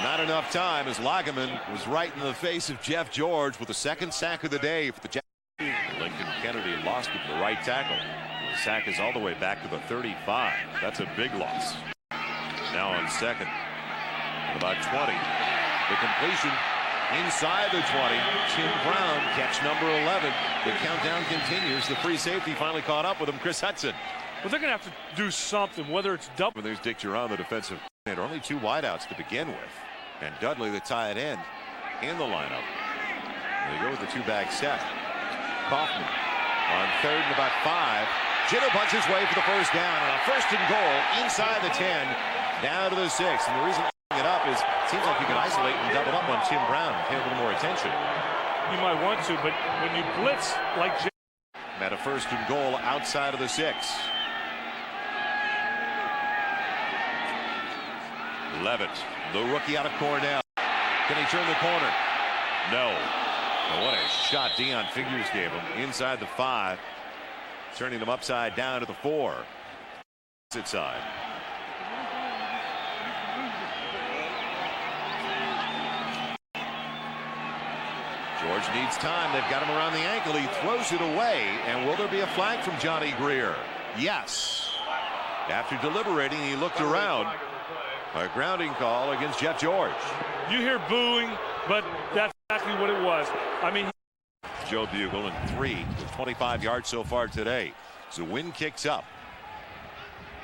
not enough time as Lageman was right in the face of Jeff George with the 2nd sack of the day for the Jaguars. Lincoln Kennedy lost it to the right tackle. The sack is all the way back to the 35. That's a big loss. Now on 2nd, at about 20. The completion inside the 20. Tim Brown, catch number 11. The countdown continues. The free safety finally caught up with him, Chris Hudson. Well, they're going to have to do something, whether it's double. There's Dick Giron, the defensive coordinator. Only 2 wideouts to begin with. And Dudley, the tight end, in the lineup. They go with the 2-back set. Kaufman on 3rd and about 5. Jitto punches his way for the first down. And a 1st and goal inside the 10, down to the 6. And the reason it up is it seems like you can isolate and double up on Tim Brown and pay a little more attention. You might want to, but when you blitz like at a 1st and goal outside of the 6. Levitt, the rookie out of Cornell. Can he turn the corner? No. But what a shot Deion Figures gave him inside the 5, turning him upside down to the 4. Opposite side. George needs time. They've got him around the ankle. He throws it away. And will there be a flag from Johnny Greer? Yes. After deliberating, he looked around. A grounding call against Jeff George. You hear booing, but that's exactly what it was. Joe Bugle and 3 with 25 yards so far today. So the wind kicks up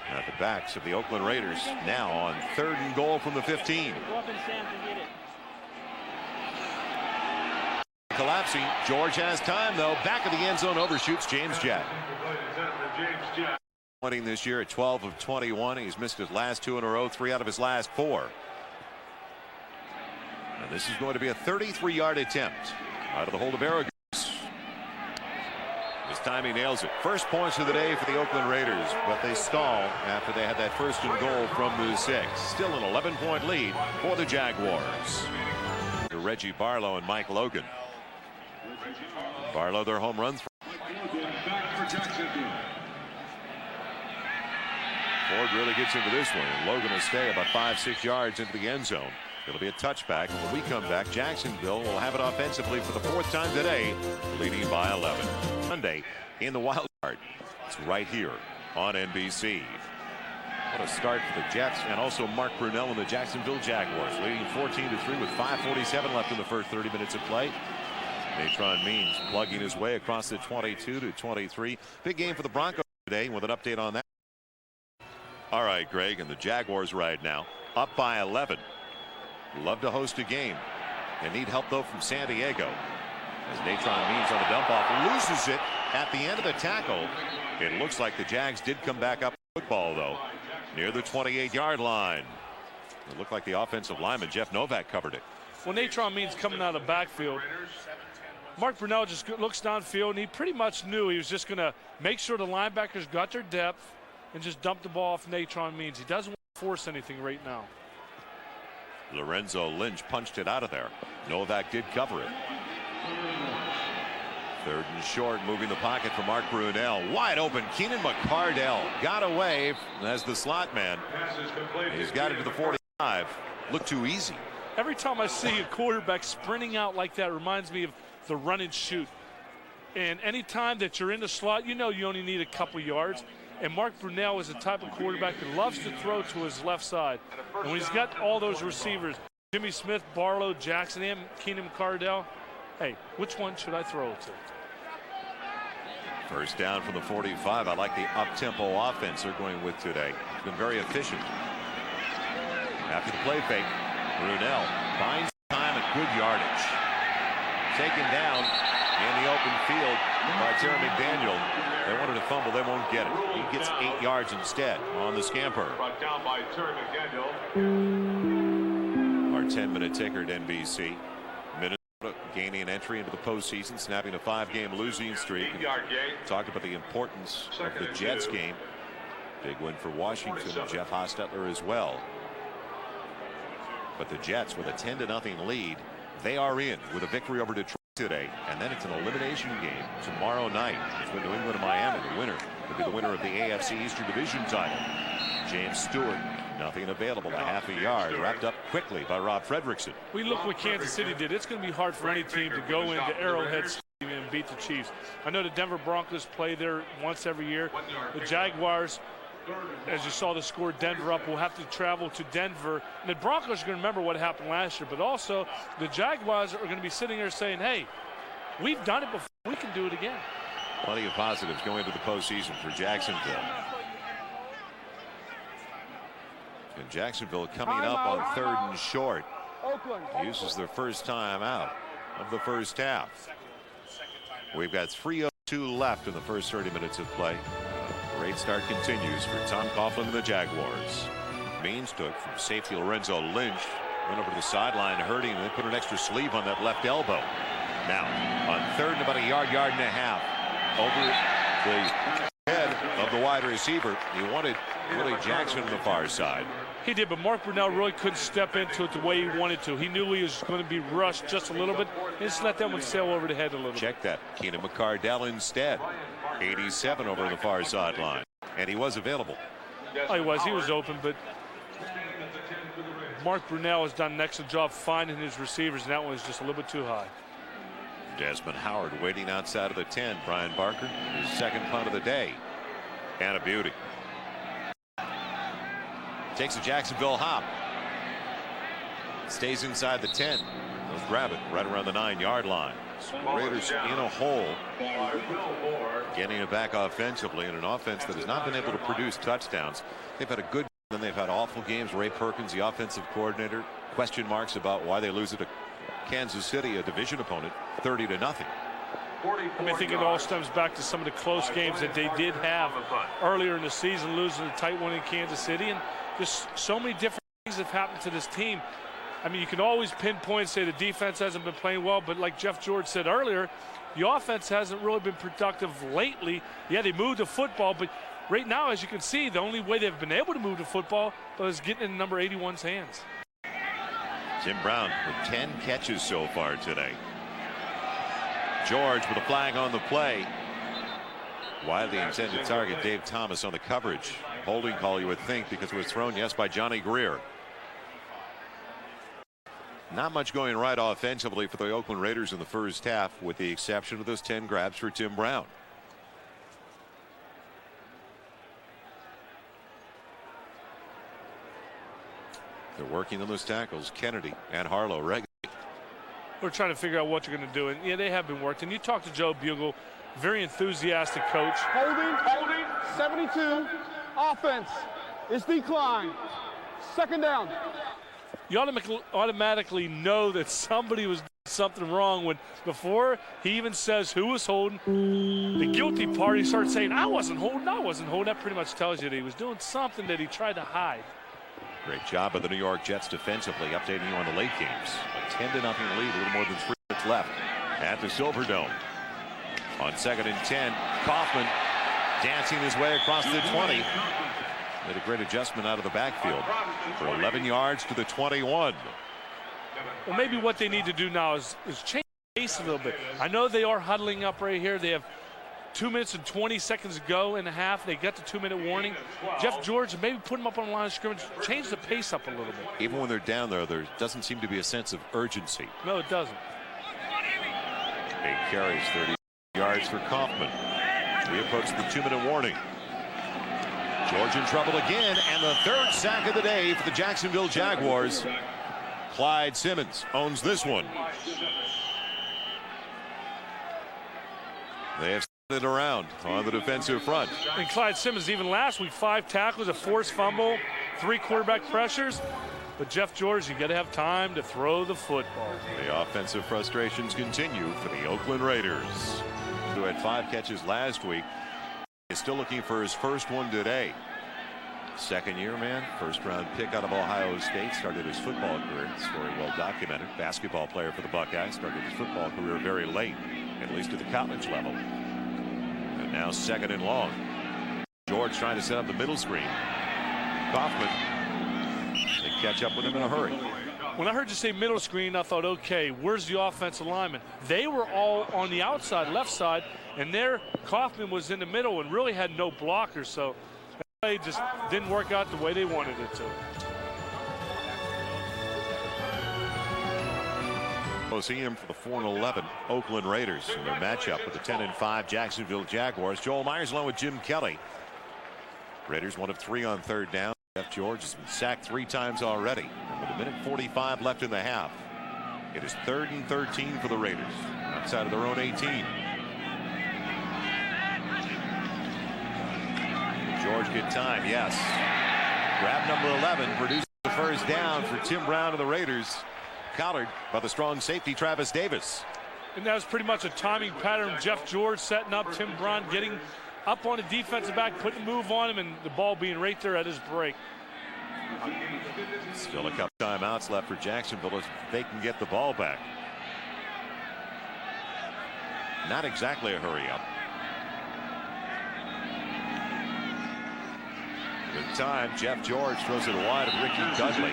at the backs of the Oakland Raiders. Now on 3rd and goal from the 15. Collapsing. George has time, though. Back of the end zone, overshoots James Jett. Winning this year at 12 of 21. He's missed his last 2 in a row, 3 out of his last 4. And this is going to be a 33-yard attempt out of the hold of Aragos. This time he nails it. First points of the day for the Oakland Raiders, but they stall after they had that 1st and goal from the 6. Still an 11-point lead for the Jaguars. Reggie Barlow and Mike Logan. Barlow, their home run. Ford really gets into this one, and Logan will stay about 5-6 yards into the end zone. It'll be a touchback. When we come back, Jacksonville will have it offensively for the 4th time today, leading by 11. Monday in the wild card. It's right here on NBC. What a start for the Jets, and also Mark Brunell and the Jacksonville Jaguars, leading 14-3 with 5:47 left in the first 30 minutes of play. Natron Means plugging his way across the 22-23. Big game for the Broncos today, with an update on that. All right, Greg, and the Jaguars right now up by 11. Love to host a game and need help though from San Diego, as Natron Means on the dump off loses it at the end of the tackle. It looks like the Jags did come back up football though near the 28-yard line. It looked like the offensive lineman Jeff Novak covered it. Well, Natron Means coming out of the backfield. Mark Brunell just looks downfield, and he pretty much knew he was just going to make sure the linebackers got their depth and just dump the ball off Natron Means. He doesn't want to force anything right now. Lorenzo Lynch punched it out of there. Novak did cover it. 3rd and short, moving the pocket for Mark Brunell. Wide open, Keenan McCardell got away as the slot man. He's got it to the 45. Looked too easy. Every time I see a quarterback sprinting out like that, reminds me of the run and shoot. And any time that you're in the slot, you know you only need a couple yards. And Mark Brunell is the type of quarterback that loves to throw to his left side. And when he's got all those receivers, Jimmy Smith, Barlow, Jackson, and Keenan McCardell, hey, which one should I throw it to? First down from the 45. I like the up-tempo offense they're going with today. It's been very efficient. After the play fake, Brunell finds time at good yardage. Taken down in the open field by Terry McDaniel. They wanted to fumble, they won't get it. He gets 8 yards instead on the scamper. Brought down by Terry McDaniel. Our 10-minute ticker at NBC. Minnesota gaining an entry into the postseason, snapping a 5-game losing streak. Talked about the importance of the Jets game. Big win for Washington and Jeff Hostetler as well. But the Jets with a 10-0 lead, they are in with a victory over Detroit today, and then it's an elimination game tomorrow night between New England and Miami. The winner will be the winner of the AFC Eastern Division title. James Stewart, nothing available, a half a yard, wrapped up quickly by Rob Fredrickson. We look what Kansas City did. It's going to be hard for any team to go into Arrowhead Stadium and beat the Chiefs. I know the Denver Broncos play there once every year. The Jaguars, as you saw the score, Denver up, will have to travel to Denver. And the Broncos are going to remember what happened last year, but also the Jaguars are going to be sitting there saying, hey, we've done it before, we can do it again. Plenty of positives going into the postseason for Jacksonville. And Jacksonville coming up on 3rd and short. Uses their first time out of the first half. We've got 3:02 left in the first 30 minutes of play. Great start continues for Tom Coughlin and the Jaguars. Means took from safety Lorenzo Lynch, went over to the sideline, hurting, and they put an extra sleeve on that left elbow. Now on 3rd and about a yard and a half, over the head of the wide receiver. He wanted Willie Jackson on the far side. He did, but Mark Brunell really couldn't step into it the way he wanted to. He knew he was going to be rushed just a little bit, and just let that one sail over the head a little. Check that. Keenan McCardell instead. 87 over the far sideline. And he was available. Oh, he was. He was open, but Mark Brunell has done an excellent job finding his receivers, and that one was just a little bit too high. Desmond Howard waiting outside of the 10. Brian Barker, his second punt of the day. And a beauty. Takes a Jacksonville hop. Stays inside the 10. They'll grab it right around the 9-yard line. Raiders in a hole. Getting it back offensively in an offense that has not been able to produce touchdowns. They've had a good, then they've had awful games. Ray Perkins, the offensive coordinator, question marks about why they lose it to Kansas City, a division opponent, 30-0. I think it all stems back to some of the close games that they did have earlier in the season, losing a tight one in Kansas City, and just so many different things have happened to this team. I mean, you can always pinpoint, say the defense hasn't been playing well, but like Jeff George said earlier, the offense hasn't really been productive lately. Yeah, they moved the football, but right now, as you can see, the only way they've been able to move the football is getting in number 81's hands. Jim Brown with 10 catches so far today. George with a flag on the play. Widely intended target, Dave Thomas on the coverage. Holding call, you would think, because it was thrown, yes, by Johnny Greer. Not much going right offensively for the Oakland Raiders in the first half, with the exception of those 10 grabs for Tim Brown. They're working on those tackles, Kennedy and Harlow regularly. We're trying to figure out what you're going to do, and yeah, they have been working. You talk to Joe Bugle, very enthusiastic coach. Holding, 72, offense is decline. Second down. You automatically know that somebody was doing something wrong when before he even says who was holding, the guilty party starts saying, I wasn't holding. That pretty much tells you that he was doing something that he tried to hide. Great job of the New York Jets defensively, updating you on the late games. A 10-0 lead, a little more than 3 minutes left at the Silverdome. On 2nd and 10, Kaufman dancing his way across the 20. Made a great adjustment out of the backfield for 11 yards to the 21. Well, maybe what they need to do now is change the pace a little bit. I know they are huddling up right here. They have 2 minutes and 20 seconds to go in the half. They got the 2-minute warning. Jeff George, maybe put him up on the line of scrimmage, change the pace up a little bit. Even when they're down there doesn't seem to be a sense of urgency. No, it doesn't. 8 carries, 30 yards for Kaufman. We approach the 2-minute warning. George in trouble again, and the 3rd sack of the day for the Jacksonville Jaguars. Clyde Simmons owns this one. They have it around on the defensive front. And Clyde Simmons, even last week, 5 tackles, a forced fumble, 3 quarterback pressures. But Jeff George, you got to have time to throw the football. The offensive frustrations continue for the Oakland Raiders, who had 5 catches last week. He's still looking for his first one today. Second-year man, first-round pick out of Ohio State. Started his football career, story well documented. Basketball player for the Buckeyes. Started his football career very late, at least at the college level. And now 2nd and long. George trying to set up the middle screen. Kaufman. They catch up with him in a hurry. When I heard you say middle screen, I thought, okay, where's the offensive lineman? They were all on the outside, left side, and there Kaufman was in the middle and really had no blockers, so that play just didn't work out the way they wanted it to. We'll see him for the 4-11 Oakland Raiders in their matchup with the 10-5 Jacksonville Jaguars. Joel Myers along with Jim Kelly. Raiders 1 of 3 on 3rd down. Jeff George has been sacked 3 times already. And with 1:45 left in the half, it is 3rd and 13 for the Raiders outside of their own 18. George get time, yes. Grab number 11 produces the first down for Tim Brown of the Raiders. Collared by the strong safety Travis Davis. And that was pretty much a timing pattern. Jeff George setting up, Tim Brown getting up on the defensive back, putting a move on him, and the ball being right there at his break. Still a couple timeouts left for Jacksonville if they can get the ball back. Not exactly a hurry up. With time, Jeff George throws it wide of Ricky Dudley.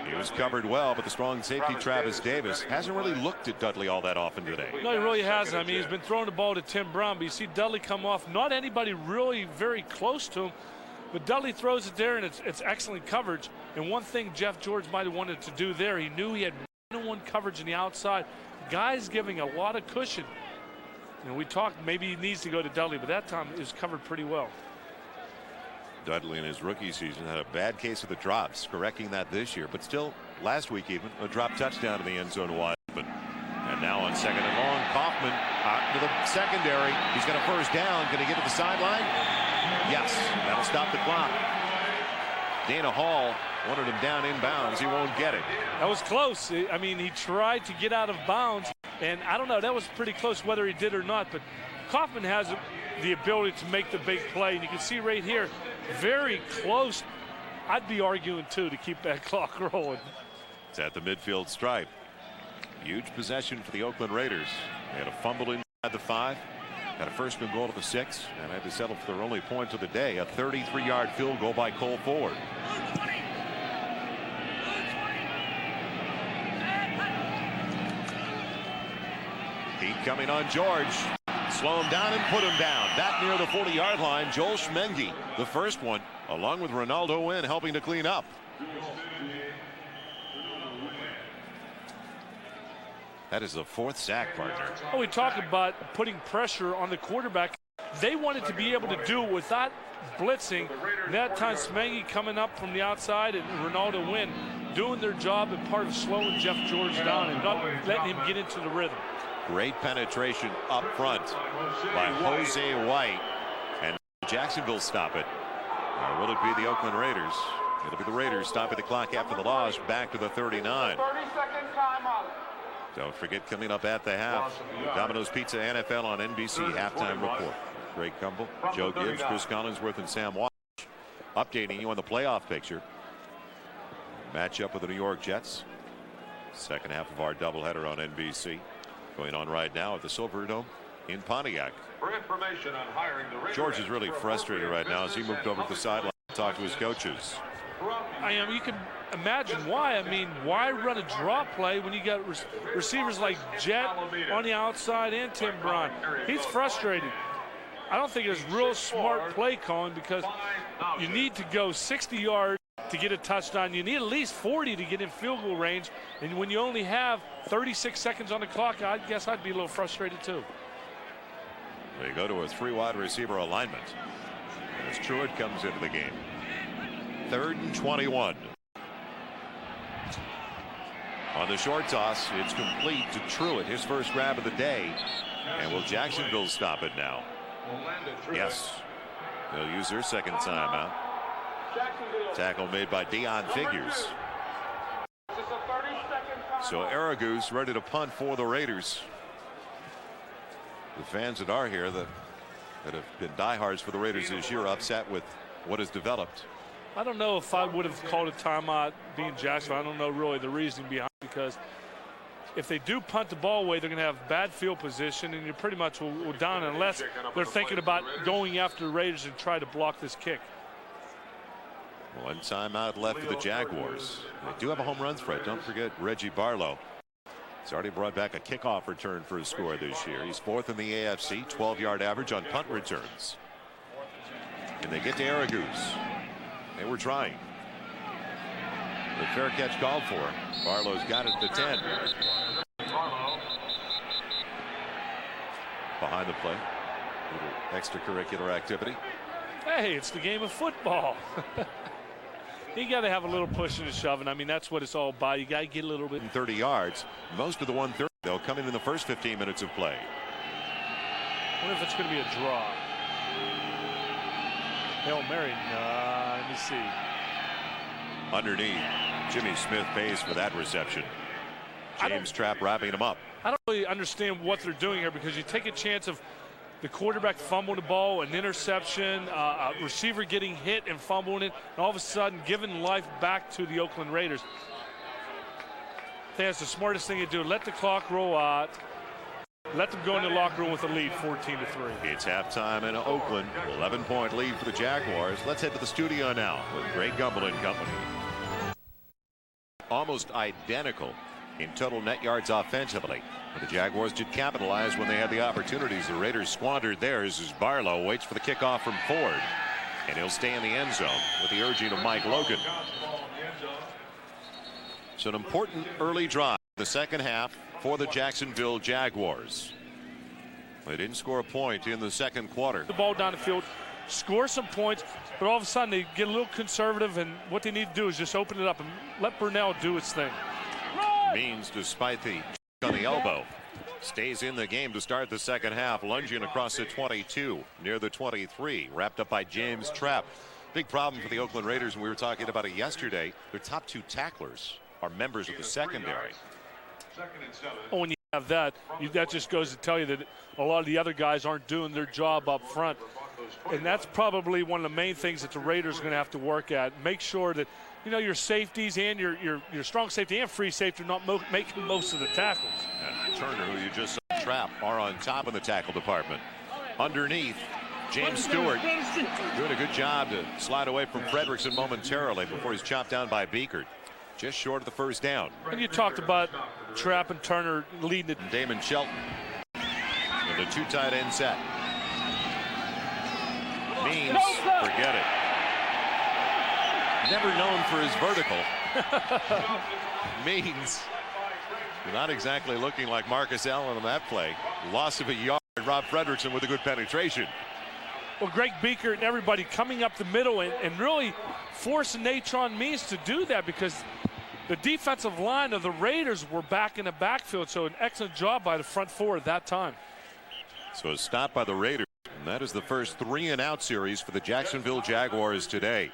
He was covered well, but the strong safety Travis Davis hasn't really looked at Dudley all that often today. No, he really hasn't. I mean, he's been throwing the ball to Tim Brown, but you see Dudley come off. Not anybody really very close to him, but Dudley throws it there, and it's excellent coverage. And one thing Jeff George might have wanted to do there, he knew he had 1-on-1 coverage on the outside. Guys giving a lot of cushion. And we talked maybe he needs to go to Dudley, but that time it was covered pretty well. Dudley in his rookie season had a bad case of the drops, correcting that this year, but still last week even a drop touchdown in the end zone wide open. And now on 2nd and long, Kaufman out to the secondary. He's got a first down. Going to get to the sideline? Yes, that'll stop the clock. Dana Hall wanted him down inbounds. He won't get it. That was close. I mean, he tried to get out of bounds, and I don't know, that was pretty close whether he did or not, but Kaufman has the ability to make the big play, and you can see right here, very close. I'd be arguing too to keep that clock rolling. It's at the midfield stripe. Huge possession for the Oakland Raiders. They had a fumble inside the 5, got a first and goal to the 6, and had to settle for their only point of the day, a 33-yard field goal by Cole Ford. Heat coming on George. Slow him down and put him down. Back near the 40-yard line, Joel Schmengi, the first one, along with Ronaldo Wynn helping to clean up. That is the 4th sack, partner. Oh, we talk about putting pressure on the quarterback. They wanted to be able to do it without blitzing. That time, Schmengi coming up from the outside and Ronaldo Wynn doing their job and part of slowing Jeff George down and not letting him get into the rhythm. Great penetration up front by Jose White. And Jacksonville stop it. Or will it be the Oakland Raiders? It'll be the Raiders stopping the clock after the loss back to the 39. 30-second timeout. Don't forget, coming up at the half, Domino's Pizza NFL on NBC halftime report. Greg Gumbel, Joe Gibbs, Chris Collinsworth, and Sam Walsh updating you on the playoff picture. Matchup with the New York Jets. Second half of our doubleheader on NBC. Going on right now at the Silverdome in Pontiac. For information on hiring the Raiders, George is really frustrated right now as he moved over to the sideline to talk to his coaches. You can imagine why. I mean, why run a draw play when you got receivers like Jet on the outside and Tim Brown? He's frustrated. I don't think it's real smart play calling because you need to go 60 yards to get a touchdown. You need at least 40 to get in field goal range. And when you only have 36 seconds on the clock, I guess I'd be a little frustrated too. They go to a 3 wide receiver alignment as Truitt comes into the game. 3rd and 21. On the short toss, it's complete to Truitt, his first grab of the day. And will Jacksonville stop it now? Yes. They'll use their second timeout. Tackle made by Deion Figures. So Aragoose ready to punt for the Raiders. The fans that are here that have been diehards for the Raiders this year upset with what has developed. I don't know if I would have called a timeout being Jacksonville. I don't know really the reasoning behind it, because if they do punt the ball away, they're going to have bad field position, and you pretty much will down unless they're thinking about going after the Raiders and try to block this kick. One timeout left for the Jaguars. They do have a home run threat. Don't forget Reggie Barlow. He's already brought back a kickoff return for his score this year. He's 4th in the AFC, 12-yard average on punt returns. And they get to Aragoose. They were trying. The fair catch called for. Barlow's got it to 10. Behind the play. Little extracurricular activity. Hey, it's the game of football. You got to have a little pushing and shoving. I mean, that's what it's all about. You got to get a little bit. 30 yards. Most of the 130, they'll come in the first 15 minutes of play. I wonder if it's going to be a draw. Hail Mary. Let me see. Underneath, Jimmy Smith pays for that reception. James Trapp wrapping him up. I don't really understand what they're doing here, because you take a chance of the quarterback fumbling the ball, an interception, a receiver getting hit and fumbling it, and all of a sudden giving life back to the Oakland Raiders. I think that's the smartest thing to do. Let the clock roll out. Let them go in the locker room with a lead, 14-3. It's halftime in Oakland. 11-point lead for the Jaguars. Let's head to the studio now with Greg Gumbel and company. Almost identical in total net yards offensively. But the Jaguars did capitalize when they had the opportunities. The Raiders squandered theirs as Barlow waits for the kickoff from Ford. And he'll stay in the end zone with the urging of Mike Logan. So an important early drive in the second half for the Jacksonville Jaguars. They didn't score a point in the second quarter. The ball down the field, score some points, but all of a sudden they get a little conservative, and what they need to do is just open it up and let Burnell do its thing. Means, despite the on the elbow, stays in the game to start the second half, lunging across the 22 near the 23, wrapped up by James Trapp. Big problem for the Oakland Raiders, and we were talking about it yesterday. Their top 2 tacklers are members of the secondary. Oh, when you have that, that just goes to tell you that a lot of the other guys aren't doing their job up front. And that's probably one of the main things that the Raiders are going to have to work at. Make sure that, you know, your safeties and your strong safety and free safety are not making most of the tackles. And Turner, who you just saw, Trapp, are on top of the tackle department. Underneath, James Stewart doing a good job to slide away from Fredrickson momentarily before he's chopped down by Beekert. Just short of the first down. And you talked about Trapp and Turner leading it. Damon Shelton In the two tight end set. Means, forget it. Never known for his vertical. Means not exactly looking like Marcus Allen on that play. Loss of a yard. Rob Fredrickson with a good penetration. Well, Greg Beaker and everybody coming up the middle and really forcing Natron Means to do that, because the defensive line of the Raiders were back in the backfield. So an excellent job by the front four at that time. So a stop by the Raiders. And that is the first 3-and-out series for the Jacksonville Jaguars today.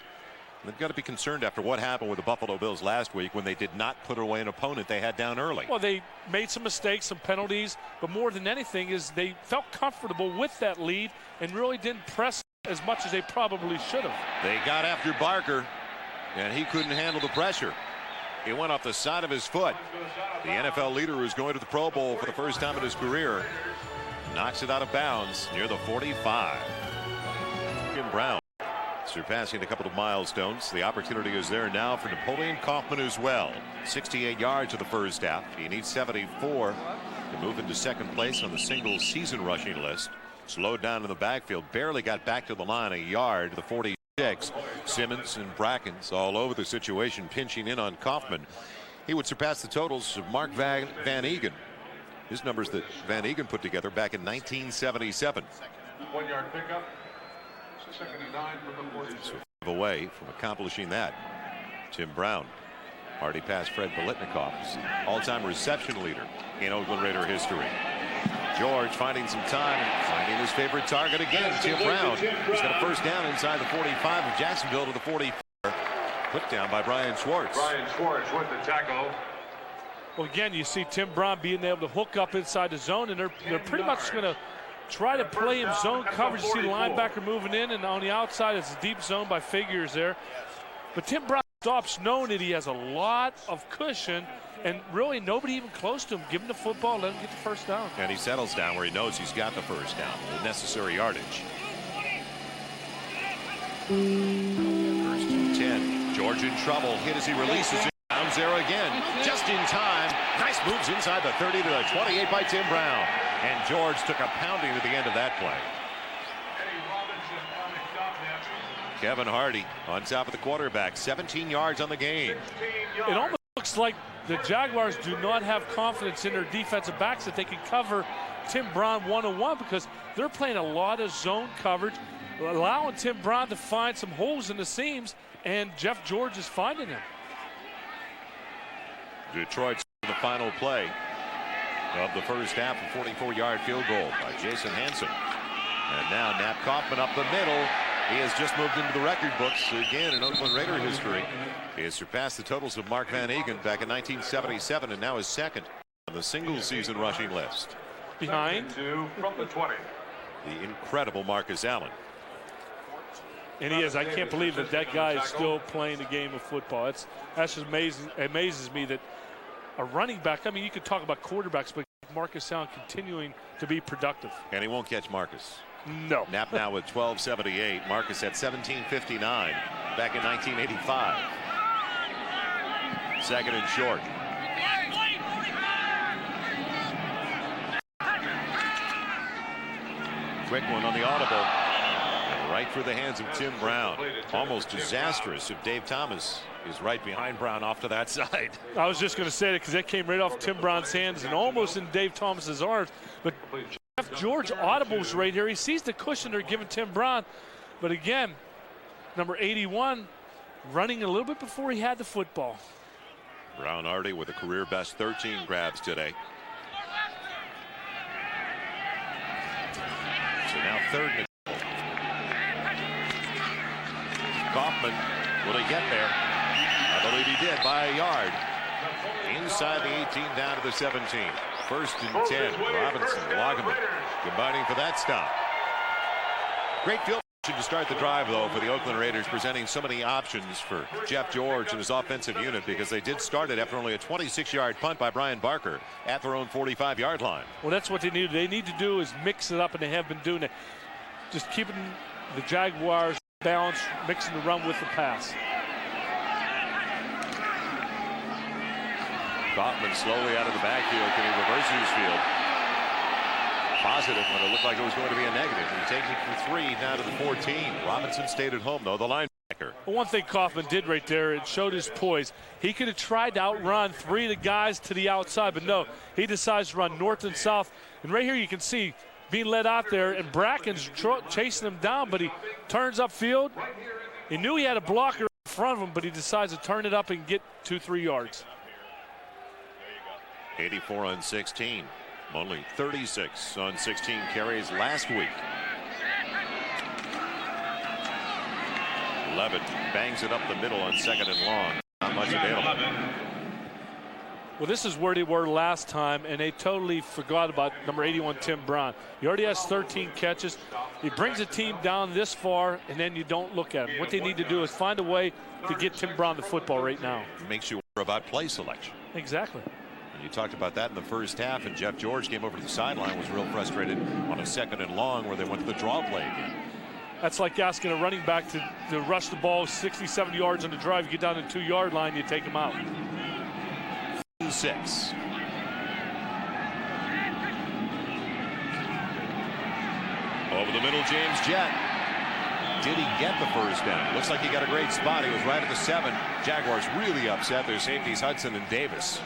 They've got to be concerned after what happened with the Buffalo Bills last week when they did not put away an opponent they had down early. Well, they made some mistakes, some penalties, but more than anything is they felt comfortable with that lead and really didn't press as much as they probably should have. They got after Barker, and he couldn't handle the pressure. He went off the side of his foot. The NFL leader who's going to the Pro Bowl for the first time in his career knocks it out of bounds near the 45. Jim Brown surpassing a couple of milestones. The opportunity is there now for Napoleon Kaufman as well. 68 yards in the first half. He needs 74 to move into second place on the single season rushing list. Slowed down in the backfield, barely got back to the line a yard to the 46. Simmons and Brackens all over the situation, pinching in on Kaufman. He would surpass the totals of Mark Van Eegen. His numbers that Van Eegen put together back in 1977. 1 yard pickup. Second and 9 from the 46. So away from accomplishing that. Tim Brown already passed Fred Biletnikoff's all-time reception leader in Oakland Raider history. George finding some time and finding his favorite target again. Tim Brown. He's got a first down inside the 45 of Jacksonville to the 44. Put down by Brian Schwartz. Brian Schwartz with the tackle. Well, again, you see Tim Brown being able to hook up inside the zone, and they're pretty much going to try to play him zone coverage. You see the linebacker moving in, and on the outside it's a deep zone by Figures there. But Tim Brown stops, knowing that he has a lot of cushion, and really nobody even close to him. Give him the football, let him get the first down. And he settles down where he knows he's got the first down, the necessary yardage. First and 10. George in trouble. Hit as he releases it. Brown's there again. Just in time. Nice moves inside the 30 to the 28 by Tim Brown. And George took a pounding at the end of that play. Kevin Hardy on top of the quarterback. 17 yards on the game. It almost looks like the Jaguars do not have confidence in their defensive backs that they can cover Tim Brown one-on-one, because they're playing a lot of zone coverage, allowing Tim Brown to find some holes in the seams, and Jeff George is finding him. Detroit's the final play of the first half, a 44-yard field goal by Jason Hanson. And now Nap Kaufman up the middle. He has just moved into the record books again in Oakland Raider history. He has surpassed the totals of Mark Van Eegen back in 1977 and now is second on the single season rushing list. Behind from the 20. The incredible Marcus Allen. And he is. I can't believe that guy is still playing the game of football. That's just amazing. It amazes me that a running back, I mean, you could talk about quarterbacks, but Marcus Allen continuing to be productive. And he won't catch Marcus. No. Knapp now with 12.78. Marcus at 17.59 back in 1985. Second and short. Quick one on the audible. Right through the hands of Tim Brown. Almost disastrous if Dave Thomas is right behind Brown off to that side. I was just going to say that because that came right off Tim Brown's hands and almost in Dave Thomas's arms. But Jeff George audibles right here. He sees the cushion they're giving Tim Brown. But again, number 81 running a little bit before he had the football. Brown already with a career best 13 grabs today. So now third and Kaufman, will he get there? I believe he did by a yard. Inside the 18 down to the 17. First and 10. Robinson, Loggeman combining for that stop. Great field position to start the drive, though, for the Oakland Raiders, presenting so many options for Jeff George and his offensive unit, because they did start it after only a 26-yard punt by Brian Barker at their own 45-yard line. Well, that's what they need. They need to do is mix it up, and they have been doing it. Just keeping the Jaguars balance, mixing the run with the pass. Kaufman slowly out of the backfield. Can he reverse his field? positive when it looked like it was going to be a negative. He takes it for 3 now to the 14. Robinson stayed at home, though, the linebacker. Well, one thing Kaufman did right there, it showed his poise. He could have tried to outrun 3 of the guys to the outside, but no, he decides to run north and south. And right here you can see being led out there, and Bracken's chasing him down, but he turns upfield. He knew he had a blocker in front of him, but he decides to turn it up and get 2-3 yards. 84 on 16. Only 36 on 16 carries last week. Levitt bangs it up the middle on 2nd and long. Not much available. Well, this is where they were last time, and they totally forgot about number 81, Tim Brown. He already has 13 catches. He brings the team down this far, and then you don't look at him. What they need to do is find a way to get Tim Brown the football right now. It makes you wonder about play selection. Exactly. You talked about that in the first half, and Jeff George came over to the sideline, was real frustrated on a 2nd and long where they went to the draw play again. That's like asking a running back to rush the ball 60, 70 yards on the drive. You get down to the 2-yard line, you take him out. 6. Over the middle, James Jett. Did he get the first down? Looks like he got a great spot. He was right at the 7. Jaguars really upset their safeties Hudson and Davis.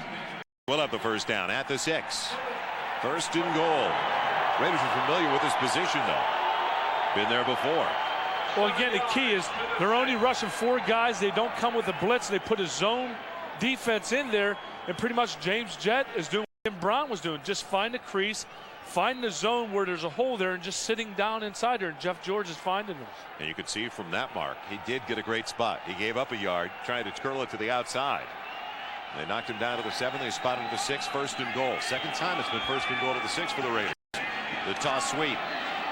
Will have the first down at the 6. 1st and goal. Raiders are familiar with this position, though. Been there before. Well, again, the key is they're only rushing 4 guys. They don't come with a blitz. They put a zone defense in there, and pretty much James Jett is doing what Tim Brown was doing. Just find a crease, find the zone where there's a hole there, and just sitting down inside there, and Jeff George is finding them. And you can see from that mark, he did get a great spot. He gave up a yard, trying to curl it to the outside. They knocked him down to the 7. They spotted him to the 6. 1st and goal. Second time it's been 1st and goal to the 6 for the Raiders. The toss sweep.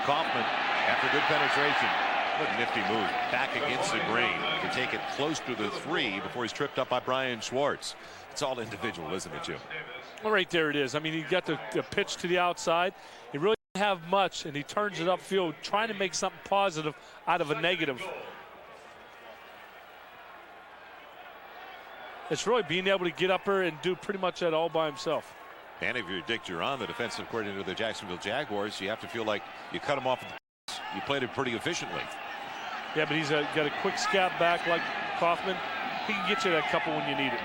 Kaufman, after good penetration, what a nifty move. Back against the grain to take it close to the 3 before he's tripped up by Brian Schwartz. It's all individual, isn't it, Jim? Well, right there it is. I mean, he got the pitch to the outside. He really didn't have much, and he turns it upfield, trying to make something positive out of a negative. It's really being able to get up there and do pretty much that all by himself. And if you're Dick Duran, the defensive coordinator of the Jacksonville Jaguars, you have to feel like you cut him off. You played it pretty efficiently. Yeah, but he's got a quick scat back like Kaufman. He can get you that couple when you need it.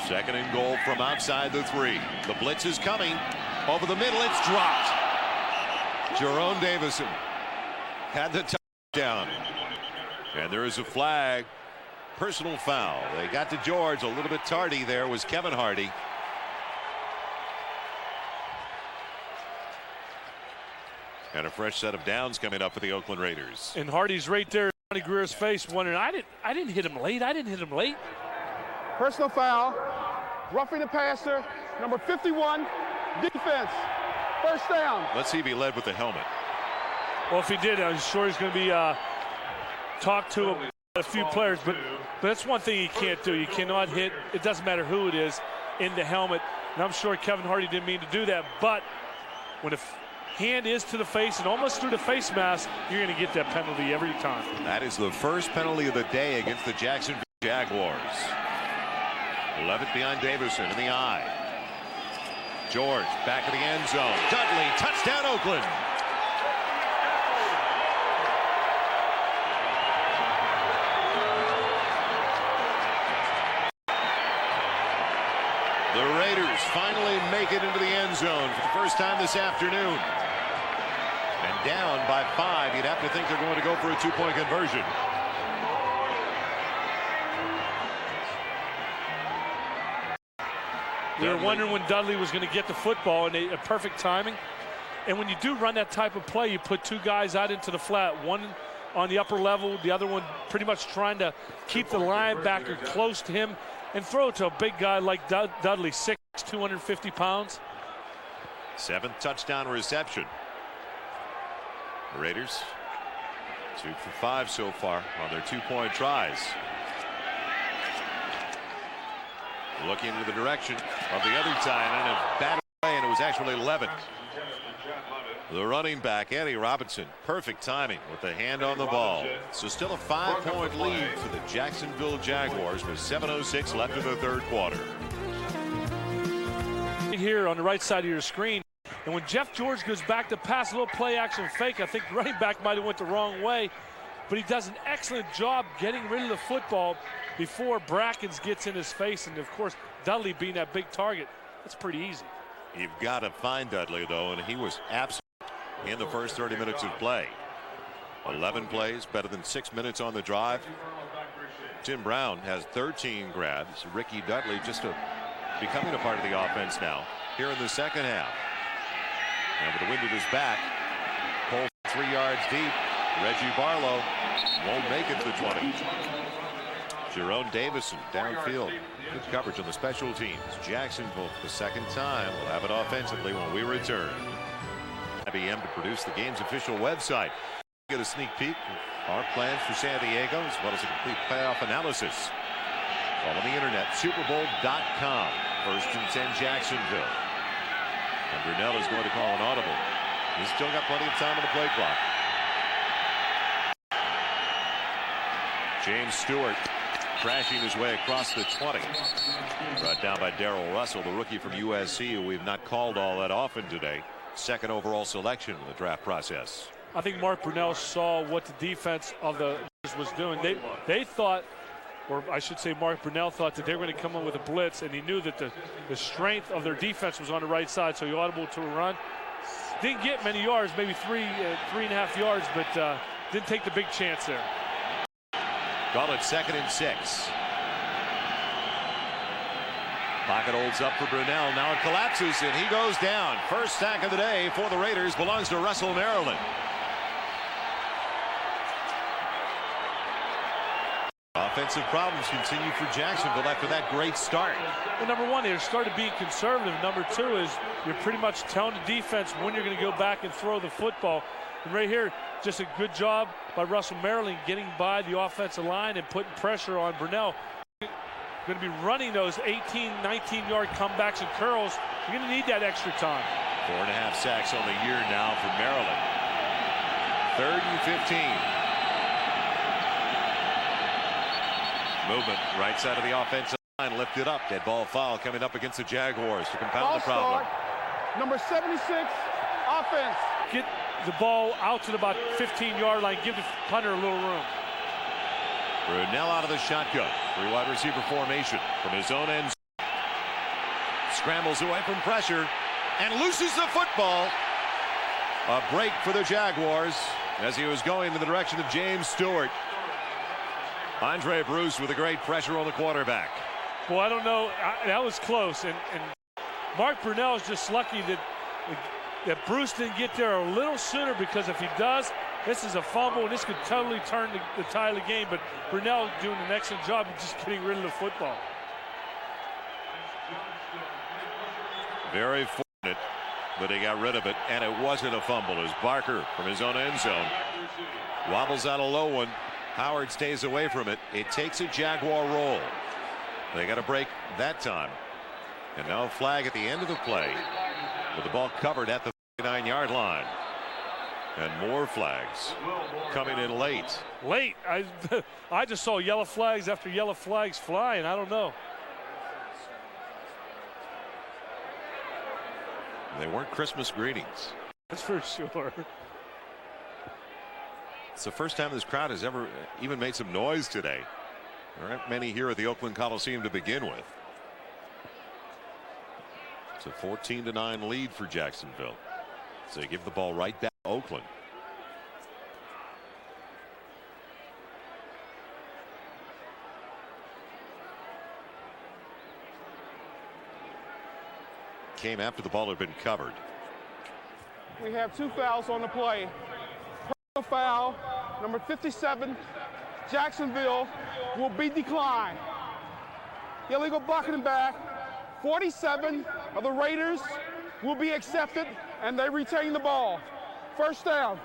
2nd and goal from outside the 3. The blitz is coming. Over the middle, it's dropped. Jerome Davison had the touchdown. And there is a flag. Personal foul. They got to George. A little bit tardy there was Kevin Hardy. And a fresh set of downs coming up for the Oakland Raiders. And Hardy's right there in Johnny Greer's face wondering, I didn't hit him late. I didn't hit him late. Personal foul. Roughing the passer. Number 51. Defense. 1st down. Let's see if he led with the helmet. Well, if he did, I'm sure he's going to be talked to a few players. But that's one thing you can't do. You cannot hit, it doesn't matter who it is, in the helmet. And I'm sure Kevin Hardy didn't mean to do that. But when a hand is to the face and almost through the face mask, you're going to get that penalty every time. That is the first penalty of the day against the Jacksonville Jaguars. Levitt behind Davison in the eye. George back of the end zone. Dudley, touchdown Oakland. The Raiders finally make it into the end zone for the first time this afternoon. And down by 5, you'd have to think they're going to go for a 2-point conversion. We were wondering when Dudley was going to get the football, and a perfect timing. And when you do run that type of play, you put 2 guys out into the flat, one on the upper level, the other one pretty much trying to keep the linebacker close to him and throw it to a big guy like Dudley, 6', 250 pounds. 7th touchdown reception. The Raiders 2 for 5 so far on their 2-point tries. Looking into the direction of the other tight end and batted away, and it was actually Levitt. The running back, Eddie Robinson, perfect timing with the hand on the ball. So still a 5-point lead for the Jacksonville Jaguars with 7:06 left in the 3rd quarter. Here on the right side of your screen, And when Jeff George goes back to pass, a little play action fake, I think the running back might have went the wrong way. But he does an excellent job getting rid of the football before Brackens gets in his face. And, of course, Dudley being that big target, that's pretty easy. You've got to find Dudley, though, and he was absent in the first 30 minutes of play. 11 plays, better than 6 minutes on the drive. Tim Brown has 13 grabs. Ricky Dudley just becoming a part of the offense now here in the second half. And with the wind at his back, pull 3 yards deep. Reggie Barlow won't make it to the 20. Jerome Davison downfield. Good coverage on the special teams. Jacksonville for the second time will have it offensively when we return. IBM to produce the game's official website. Get a sneak peek of our plans for San Diego as well as a complete playoff analysis. All on the internet, superbowl.com. 1st and 10 Jacksonville. And Brunell is going to call an audible. He's still got plenty of time on the play clock. James Stewart crashing his way across the 20. Brought down by Darrell Russell, the rookie from USC, who we've not called all that often today. 2nd overall selection in the draft process. I think Mark Brunell saw what the defense of the was doing. They thought, or I should say Mark Brunell thought that they were going to come in with a blitz, and he knew that the strength of their defense was on the right side, so he audibled to a run. Didn't get many yards, maybe 3.5 yards, but didn't take the big chance there. Call it 2nd and 6. Pocket holds up for Brunell. Now it collapses, and he goes down. First sack of the day for the Raiders belongs to Russell, Maryland. Offensive problems continue for Jacksonville after that great start. Well, number one, they started being conservative. Number two is you're pretty much telling the defense when you're going to go back and throw the football. And right here, just a good job by Russell, Maryland, getting by the offensive line and putting pressure on Brunell. Going to be running those 18, 19-yard comebacks and curls. You're going to need that extra time. 4.5 sacks on the year now for Maryland. 3rd and 15. Movement right side of the offensive line, lifted up. Dead ball foul coming up against the Jaguars to compound the problem. Number 76, offense. Get the ball out to about 15-yard line. Give the punter a little room. Brunell out of the shotgun. 3 wide receiver formation from his own end. Scrambles away from pressure and loses the football. A break for the Jaguars as he was going in the direction of James Stewart. Andre Bruce with a great pressure on the quarterback. Well, I don't know. That was close. And Mark Brunell is just lucky that Bruce didn't get there a little sooner, because if he does, this is a fumble, and this could totally turn the tide of the game. But Brunell doing an excellent job of just getting rid of the football. Very fortunate, but he got rid of it, and it wasn't a fumble as Barker from his own end zone wobbles out a low one. Howard stays away from it. It takes a Jaguar roll. They got a break that time. And now a flag at the end of the play with the ball covered at the 39-yard line. And more flags coming in late. Late? I just saw yellow flags after yellow flags flying. I don't know. They weren't Christmas greetings. That's for sure. It's the first time this crowd has ever even made some noise today. There aren't many here at the Oakland Coliseum to begin with. It's a 14-9 lead for Jacksonville. So they give the ball right back to Oakland. Came after the ball had been covered. We have 2 fouls on the play. Personal foul, number 57, Jacksonville, will be declined. Illegal blocking back. 47 of the Raiders will be accepted, and they retain the ball. First down.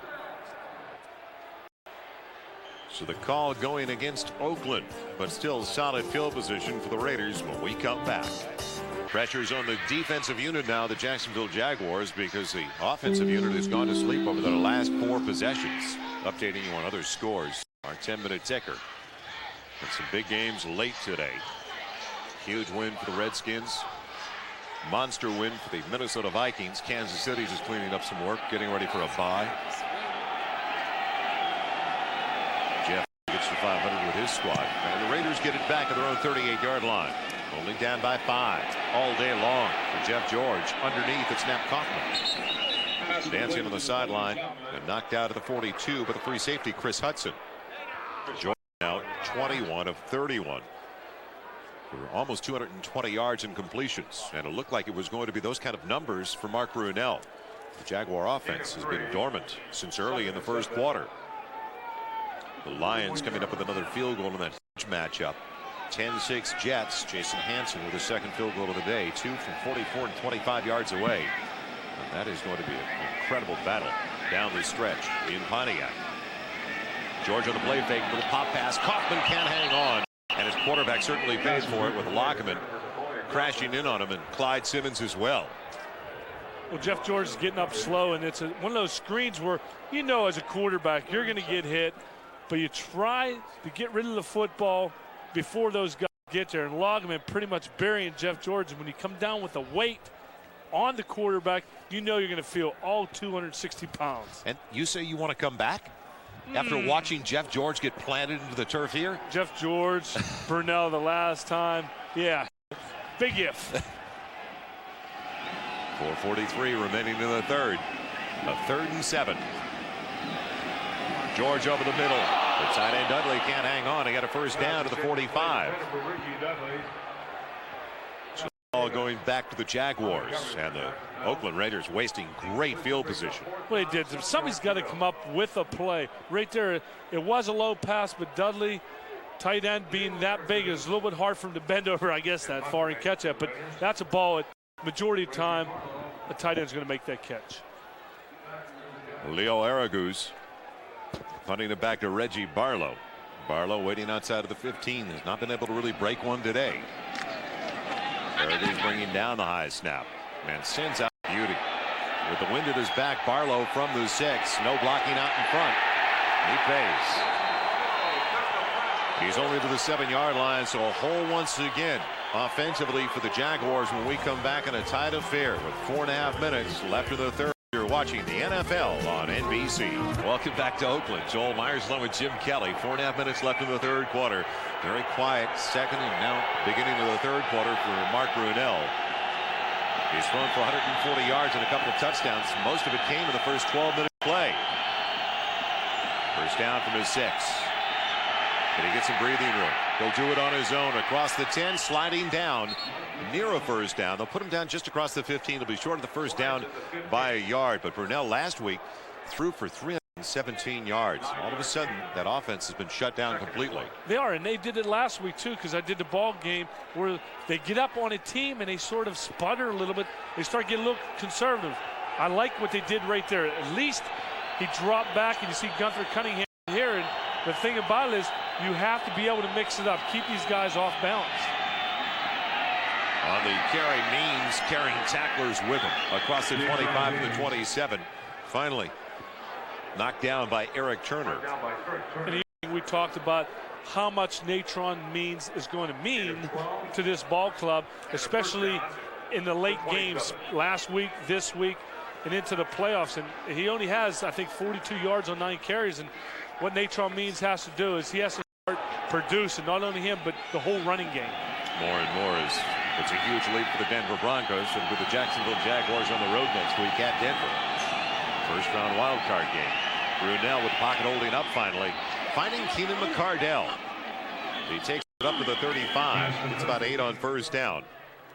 So the call going against Oakland, but still solid field position for the Raiders when we come back. Pressure's on the defensive unit now, the Jacksonville Jaguars, because the offensive unit has gone to sleep over the last 4 possessions. Updating you on other scores. Our 10-minute ticker. And some big games late today. Huge win for the Redskins monster win for the Minnesota Vikings. Kansas City just cleaning up some work, getting ready for a bye. Jeff gets to 500 with his squad, and the Raiders get it back at their own 38-yard line. Only down by 5 all day long for Jeff George. Underneath, it's Snap Kaufman. Dancing on the sideline and knocked out at the 42 by the free safety Chris Hudson. George now 21 of 31 for almost 220 yards and completions, and it looked like it was going to be those kind of numbers for Mark Brunell. The Jaguar offense has been dormant since early in the first quarter. The Lions coming up with another field goal in that huge matchup. 10-6 Jets. Jason Hansen with his second field goal of the day, 2 from 44 and 25 yards away. And that is going to be an incredible battle down the stretch in Pontiac. George on the play fake, little pop pass. Kaufman can't hang on, and his quarterback certainly paid for it with Lockman crashing in on him, and Clyde Simmons as well. Well, Jeff George is getting up slow, and it's one of those screens where you know as a quarterback you're going to get hit, but you try to get rid of the football before those guys get there, and Lockman pretty much burying Jeff George. And when you come down with the weight on the quarterback, you know you're going to feel all 260 pounds. And you say you want to come back after watching Jeff George get planted into the turf here? Jeff George, Brunell the last time. Yeah, big if. 4:43 remaining in the third. A 3rd and 7. George over the middle. The tight end Dudley can't hang on. He got a first down to the 45. So all going back to the Jaguars, and the Oakland Raiders wasting great field position. Well, they did. Somebody's got to come up with a play. Right there, it was a low pass, but Dudley, tight end being that big, is a little bit hard for him to bend over, I guess, that far and catch it. But that's a ball at majority of time, the tight end's going to make that catch. Leo Araguz punting it back to Reggie Barlow. Barlow waiting outside of the 15. Has not been able to really break one today. Araguz bringing down the high snap and sends out beauty. With the wind at his back, Barlow from the 6. No blocking out in front. He pays. He's only to the 7-yard line, so a hole once again offensively for the Jaguars when we come back in a tight affair with 4.5 minutes left in the third. You're watching the NFL on NBC. Welcome back to Oakland. Joel Myers along with Jim Kelly. 4.5 minutes left in the third quarter. Very quiet second and now beginning of the third quarter for Mark Brunell. He's thrown for 140 yards and a couple of touchdowns. Most of it came in the first 12-minute play. First down from his 6. But he gets some breathing room. He'll do it on his own across the 10, sliding down near a first down. They'll put him down just across the 15. He'll be short of the first down by a yard. But Brunell last week threw for 317 yards. All of a sudden, that offense has been shut down completely. They are, and they did it last week too, because I did the ball game where they get up on a team and they sort of sputter a little bit. They start getting a little conservative. I like what they did right there. At least he dropped back, and you see Gunther Cunningham here. And the thing about it is you have to be able to mix it up, keep these guys off balance. On the carry, Means carrying tacklers with him across the 25 and the 27. Finally knocked down by Eric Turner. And we talked about how much Natron Means is going to mean to this ball club, especially in the late games last week, this week, and into the playoffs. And he only has, I think, 42 yards on 9 carries. And what Natron Means has to do is he has to start producing, not only him, but the whole running game. More and more is it's a huge leap for the Denver Broncos, and with the Jacksonville Jaguars on the road next week at Denver. First round wild card game. Brunell with pocket holding up finally, finding Keenan McCardell. He takes it up to the 35. It's about 8 on first down.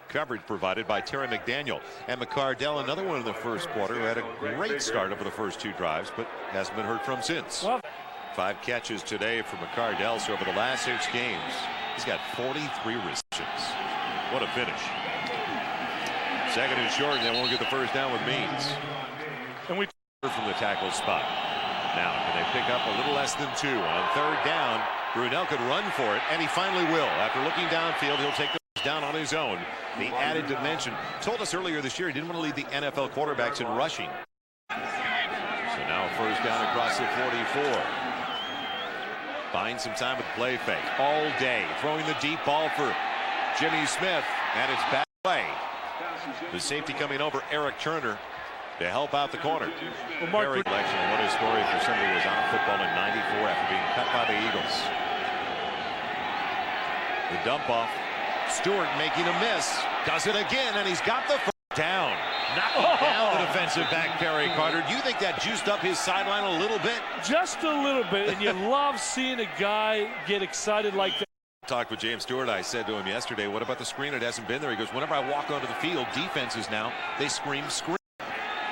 Coverage provided by Terry McDaniel. And McCardell, another one in the first quarter, who had a great start over the first 2 drives, but hasn't been heard from since. 5 catches today for McCardell, so over the last 6 games, he's got 43 receptions. What a finish. Second and short, and they won't get the first down with Means. And we from the tackle spot. Now, can they pick up a little less than 2 on third down? Brunell could run for it, and he finally will. After looking downfield, he'll take the down on his own. The added dimension. Told us earlier this year he didn't want to lead the NFL quarterbacks in rushing. So now a first down across the 44. Finds some time with play fake all day. Throwing the deep ball for Jimmy Smith, and it's back away. The safety coming over, Eric Turner, to help out the corner. Well, Mark, Very collection. What a story for somebody who was out of football in '94 after being cut by the Eagles. The dump off. Stewart making a miss. Does it again, and he's got the first down. Knocking down the defensive back, Perry Carter. Do you think that juiced up his sideline a little bit? Just a little bit, and you love seeing a guy get excited like that. Talked with James Stewart. I said to him yesterday, what about the screen? It hasn't been there. He goes, whenever I walk onto the field, defenses now, they scream.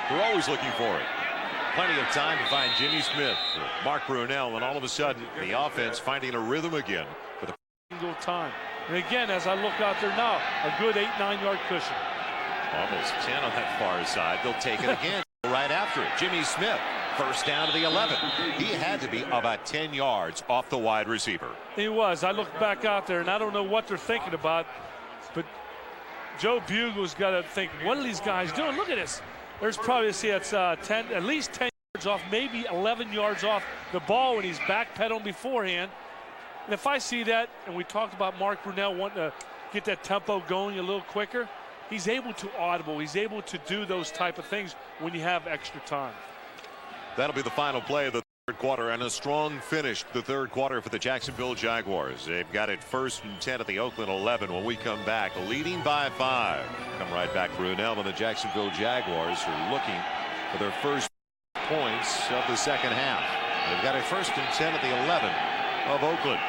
They're always looking for it. Plenty of time to find Jimmy Smith, Mark Brunell, and all of a sudden, the offense finding a rhythm again for the single time. And again, as I look out there now, a good 8-9 yard cushion. Almost 10 on that far side. They'll take it again right after it. Jimmy Smith, first down to the 11. He had to be about 10 yards off the wide receiver. He was. I look back out there, and I don't know what they're thinking about, but Joe Bugle's got to think, what are these guys doing? Look at this. There's probably, see, it's at least 10 yards off, maybe 11 yards off the ball when he's backpedaling beforehand. And if I see that, and we talked about Mark Brunell wanting to get that tempo going a little quicker, he's able to audible. He's able to do those type of things when you have extra time. That'll be the final play of the third quarter, and a strong finish the third quarter for the Jacksonville Jaguars. They've got it 1st and 10 at the Oakland 11 when we come back, leading by 5. Come right back. Brunell and the Jacksonville Jaguars are looking for their first points of the second half. They've got it 1st and 10 at the 11 of Oakland.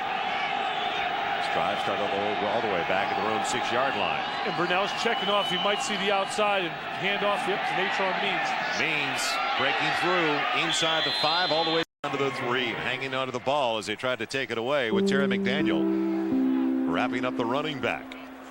Drive started all the way back at their own 6-yard line. And Brunell's checking off. You might see the outside and hand off to Natron Means. Means breaking through inside the 5 all the way down to the 3, hanging onto the ball as they tried to take it away with Terry McDaniel wrapping up the running back.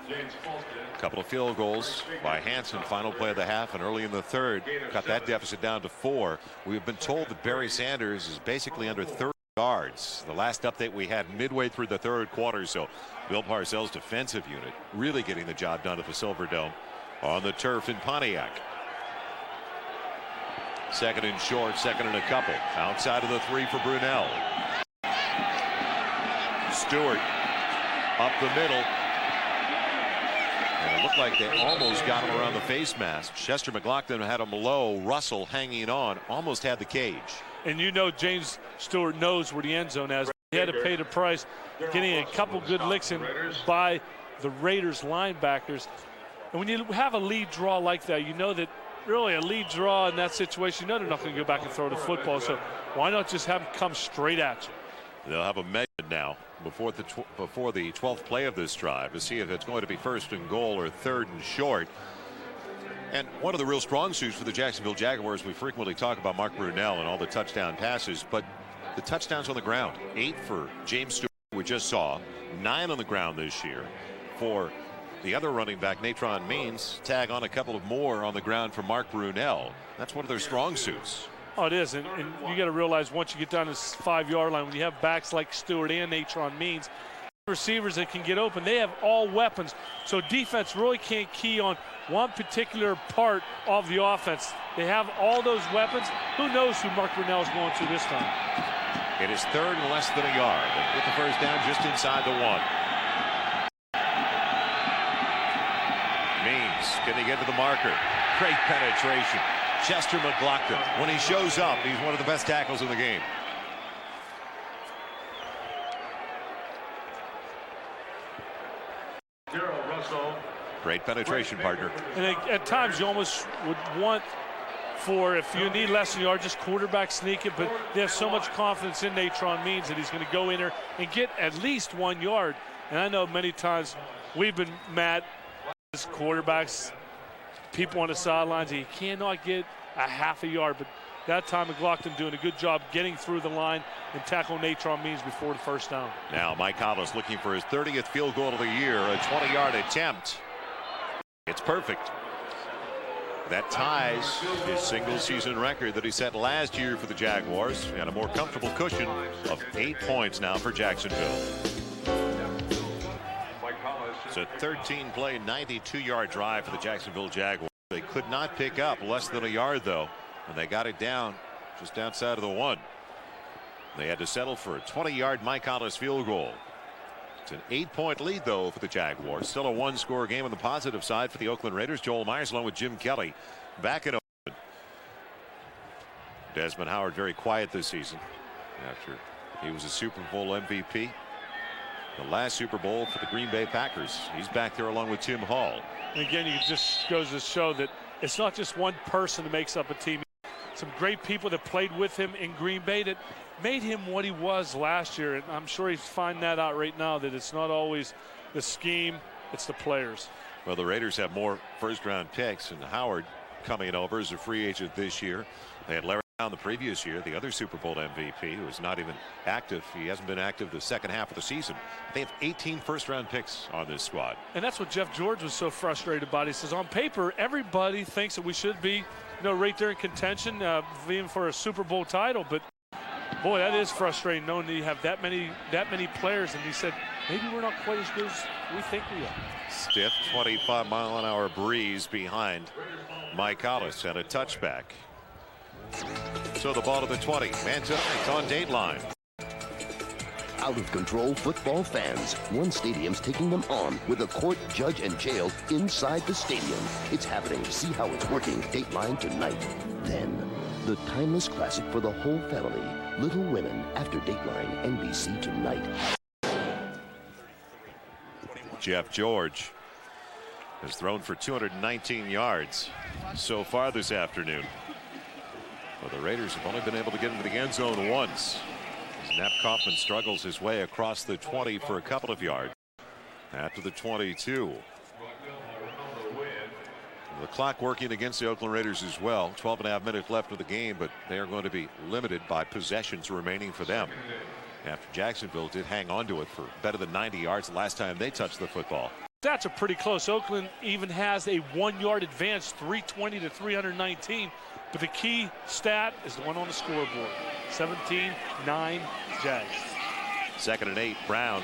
A couple of field goals by Hansen, final play of the half, and early in the third cut that deficit down to 4. We've been told that Barry Sanders is basically under 30 yards. The last update we had midway through the third quarter, so Bill Parcells' defensive unit really getting the job done at the Silverdome on the turf in Pontiac. 2nd and short, 2nd and a couple. Outside of the 3 for Brunell. Stewart up the middle. And it looked like they almost got him around the face mask. Chester McLaughlin had him low. Russell hanging on, almost had the cage. And you know James Stewart knows where the end zone is. He had to pay the price, getting a couple good licks in by the Raiders linebackers. And when you have a lead draw like that, you know that really a lead draw in that situation, you know they're not going to go back and throw the football. So why not just have them come straight at you? They'll have a measure now before the 12th play of this drive to see if it's going to be 1st and goal or 3rd and short. And one of the real strong suits for the Jacksonville Jaguars, we frequently talk about Mark Brunell and all the touchdown passes, but the touchdowns on the ground, 8 for James Stewart, we just saw, 9 on the ground this year. For the other running back, Natron Means, tag on a couple of more on the ground for Mark Brunell. That's one of their strong suits. Oh, it is, and you got to realize once you get down to this 5-yard line, when you have backs like Stewart and Natron Means, receivers that can get open, they have all weapons. So defense really can't key on one particular part of the offense. They have all those weapons. Who knows who Mark Brunell is going to this time? It is 3rd and less than a yard. They get the first down just inside the 1. Means, can he get to the marker? Great penetration. Chester McLaughlin, when he shows up, he's one of the best tackles in the game. Great penetration, partner. And at times you almost would want for, if you need less than yards, just quarterback sneak it, but they have so much confidence in Natron Means that he's going to go in there and get at least 1 yard. And I know many times we've been mad as quarterbacks, people on the sidelines, he cannot get a half a yard, but that time McLaughlin doing a good job getting through the line and tackle Natron Means before the first down. Now Mike Hollis looking for his 30th field goal of the year, a 20-yard attempt. It's perfect. That ties his single-season record that he set last year for the Jaguars, and a more comfortable cushion of 8 points now for Jacksonville. It's a 13-play, 92-yard drive for the Jacksonville Jaguars. They could not pick up less than a yard, though, and they got it down just outside of the 1. They had to settle for a 20-yard Mike Hollis field goal. It's an 8-point lead, though, for the Jaguars. Still a one-score game on the positive side for the Oakland Raiders. Joel Myers along with Jim Kelly back in Oakland. Desmond Howard very quiet this season after he was a Super Bowl MVP. The last Super Bowl for the Green Bay Packers. He's back there along with Tim Hall. And again, it just goes to show that it's not just one person that makes up a team. Some great people that played with him in Green Bay that made him what he was last year. And I'm sure he's finding that out right now, that it's not always the scheme, it's the players. Well, the Raiders have more first-round picks, and Howard coming over as a free agent this year. They had Larry Brown the previous year, the other Super Bowl MVP, who is not even active. He hasn't been active the second half of the season. They have 18 first-round picks on this squad. And that's what Jeff George was so frustrated about. He says, on paper, everybody thinks that we should be, right there in contention, even for a Super Bowl title. But boy, that is frustrating knowing that you have that many players. And he said, maybe we're not quite as good as we think we are. Stiff 25-mile-an-hour breeze behind Mike Hollis and a touchback. So the ball to the 20. Manto, it's on Dateline. Out of control football fans. One stadium's taking them on with a court, judge, and jail inside the stadium. It's happening. See how it's working. Dateline tonight. Then, the timeless classic for the whole family. Little Women after Dateline, NBC tonight. Jeff George has thrown for 219 yards so far this afternoon. Well, the Raiders have only been able to get into the end zone once. Snap Kaufman struggles his way across the 20 for a couple of yards. After the 22. The clock working against the Oakland Raiders as well. 12.5 minutes left of the game, but they are going to be limited by possessions remaining for them. After Jacksonville did hang on to it for better than 90 yards the last time they touched the football. Stats are pretty close. Oakland even has a 1-yard advance, 320 to 319. But the key stat is the one on the scoreboard. 17-9 Jags. 2nd and 8. Brown.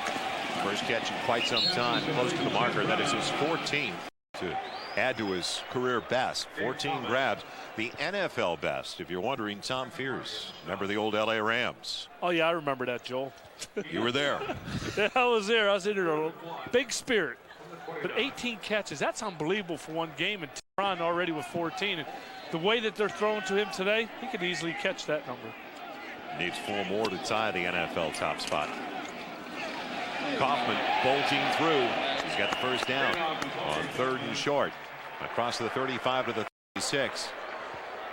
First catch in quite some time. Close to the marker. That is his 14th to add to his career best. 14 grabs. The NFL best. If you're wondering, Tom Fears. Remember the old LA Rams? Oh, yeah, I remember that, Joel. You were there. Yeah, I was there. I was in a big spirit. But 18 catches. That's unbelievable for one game. And Teron already with 14. And the way that they're throwing to him today, he could easily catch that number. Needs 4 more to tie the NFL top spot. Kaufman bolting through. He's got the first down on 3rd and short. Across the 35 to the 36.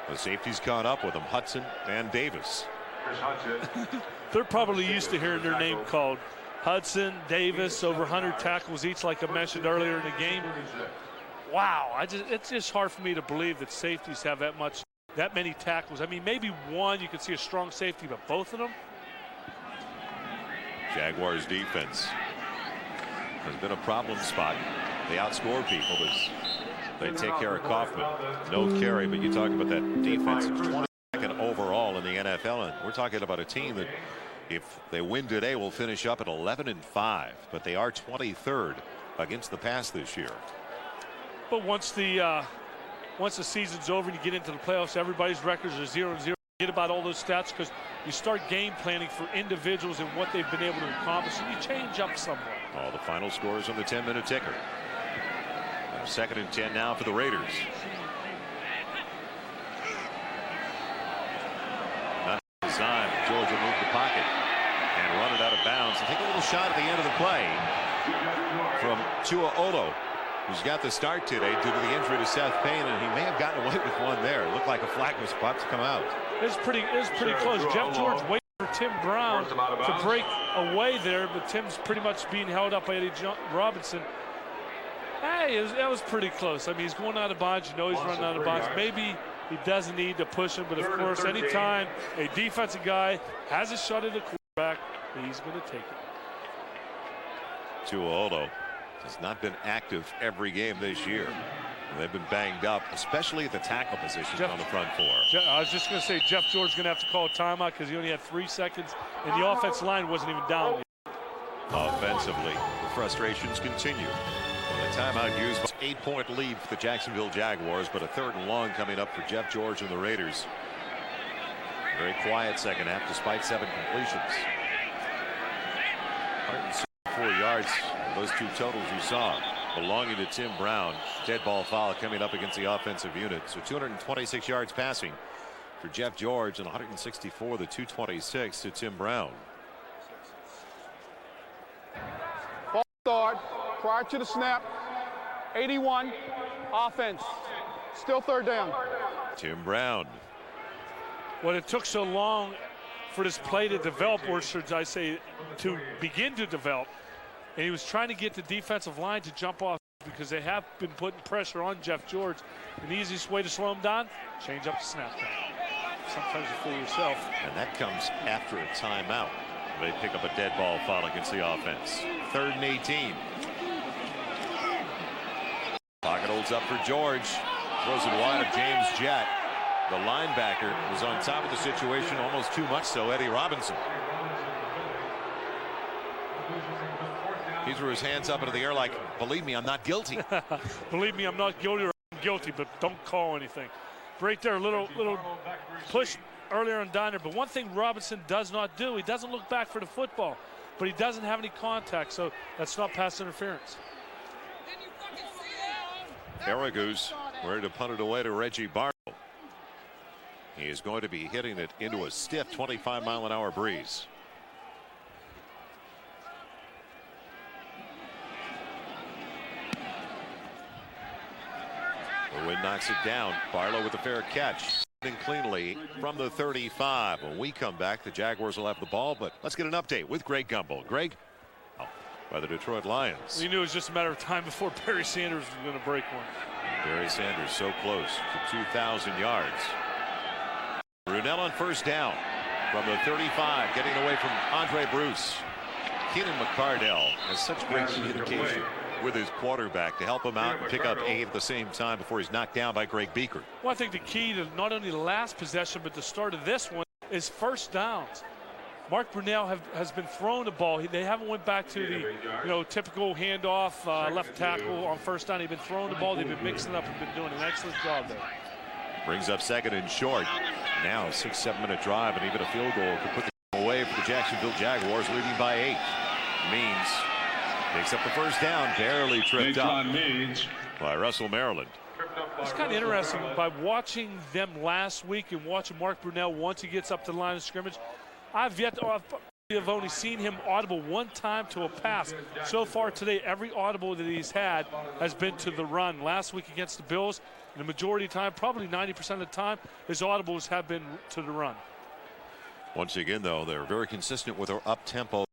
The safeties caught up with him, Hudson and Davis. They're probably used to hearing their name called. Hudson, Davis, over 100 tackles each, like I mentioned earlier in the game. Wow, it's just hard for me to believe that safeties have that many tackles. I mean, maybe one you could see a strong safety, but both of them. Jaguars defense has been a problem spot. They outscore people as they take care of Kaufman. No carry, but you talk about that defense. 22nd overall in the NFL, and we're talking about a team that, if they win today, will finish up at 11-5, but they are 23rd against the pass this year. But once the season's over and you get into the playoffs, everybody's records are 0-0. Forget about all those stats because you start game planning for individuals and what they've been able to accomplish, and you change up somewhat. All the final scores on the 10-minute ticker. 2nd and 10 now for the Raiders. Not designed. George will move the pocket and run it out of bounds and take a little shot at the end of the play from Tua Olo, who's got the start today due to the injury to Seth Payne, and he may have gotten away with one there. It looked like a flag was about to come out. It was pretty close. Jeff George waited for Tim Brown to break away there, but Tim's pretty much being held up by Eddie Robinson. Hey, that was pretty close. I mean, he's going out of bounds. You know he's running out of bounds. Maybe he doesn't need to push him, but of course, anytime a defensive guy has a shot at the quarterback, he's going to take it. Tua Olo has not been active every game this year. They've been banged up, especially at the tackle position on the front 4. I was just going to say Jeff George is going to have to call a timeout because he only had 3 seconds, and the offensive line wasn't even down yet. Offensively, the frustrations continue. The timeout used, 8-point lead for the Jacksonville Jaguars, but a 3rd and long coming up for Jeff George and the Raiders. Very quiet second half despite 7 completions. 4 yards. Those two totals you saw belonging to Tim Brown. Dead ball foul coming up against the offensive unit. So 226 yards passing for Jeff George and 164 the 226 to Tim Brown. False start prior to the snap. 81 offense. Still third down. Tim Brown. Well, it took so long for this play to develop, or should I say to begin to develop, and he was trying to get the defensive line to jump off because they have been putting pressure on Jeff George. And the easiest way to slow him down, change up the snap count. Sometimes you fool yourself. And that comes after a timeout. They pick up a dead ball foul against the offense. 3rd and 18. Pocket holds up for George. Throws it wide of James Jett. The linebacker was on top of the situation, almost too much so. Eddie Robinson. He threw his hands up into the air like, believe me, I'm not guilty. Believe me, I'm not guilty, or I'm guilty, but don't call anything. Right there, a little push earlier on Diner. But one thing Robinson does not do, he doesn't look back for the football, but he doesn't have any contact, so that's not pass interference. Aragoose ready to punt it away to Reggie Barlow. He is going to be hitting it into a stiff 25-mile-an-hour breeze. The wind knocks it down. Barlow with a fair catch. Cleanly from the 35. When we come back, the Jaguars will have the ball, but let's get an update with Greg Gumbel. Greg, by the Detroit Lions. We knew it was just a matter of time before Barry Sanders was going to break one. Barry Sanders so close to 2,000 yards. Brunell on first down from the 35, getting away from Andre Bruce. Keenan McCardell has such great communication with his quarterback to help him out and pick up 8 at the same time before he's knocked down by Greg Beaker. Well, I think the key to not only the last possession but the start of this one is first downs. Mark Brunell has been throwing the ball. They haven't went back to the typical handoff left tackle on first down. They've been throwing the ball. They've been mixing it up and been doing an excellent job there. Brings up 2nd and short. Now a 6-7 minute drive, and even a field goal could put the game away for the Jacksonville Jaguars, leading by 8. Means picks up the first down, barely tripped up by Russell Maryland. It's kind of interesting by watching them last week and watching Mark Brunell once he gets up to the line of scrimmage. I've only seen him audible one time to a pass. So far today, every audible that he's had has been to the run. Last week against the Bills, the majority of the time, probably 90% of the time, his audibles have been to the run. Once again, though, they're very consistent with their up-tempo.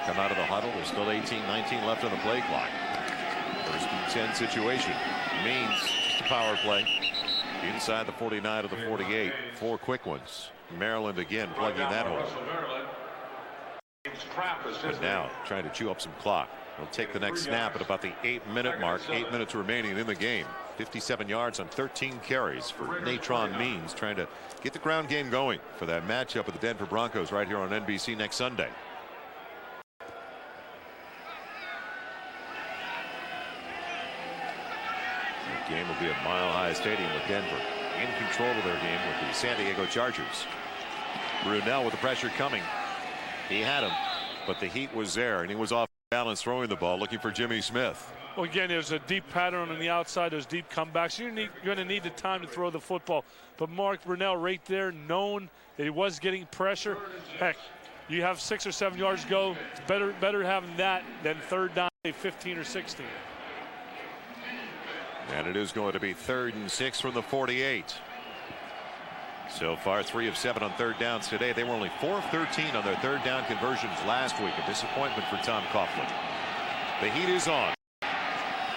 Come out of the huddle. There's still 18-19 left on the play clock. 1st and 10 situation. Means just a power play. Inside the 49 of the 48. 4 quick ones. Maryland again plugging that hole. But now trying to chew up some clock. He'll take the next snap at about the 8-minute mark. 8 minutes remaining in the game. 57 yards on 13 carries for Natron Means, trying to get the ground game going for that matchup with the Denver Broncos right here on NBC next Sunday. The game will be at Mile High Stadium with Denver in control of their game with the San Diego Chargers. Brunell with the pressure coming. He had him, but the heat was there, and he was off balance throwing the ball, looking for Jimmy Smith. Well, again, there's a deep pattern on the outside, those deep comebacks. You're going to need the time to throw the football. But Mark Brunell right there, known that he was getting pressure. Heck, you have 6 or 7 yards to go. It's better having that than third down, 15 or 16. And it is going to be 3rd and 6 from the 48. So far, 3 of 7 on third downs today. They were only 4 of 13 on their third down conversions last week. A disappointment for Tom Coughlin. The heat is on.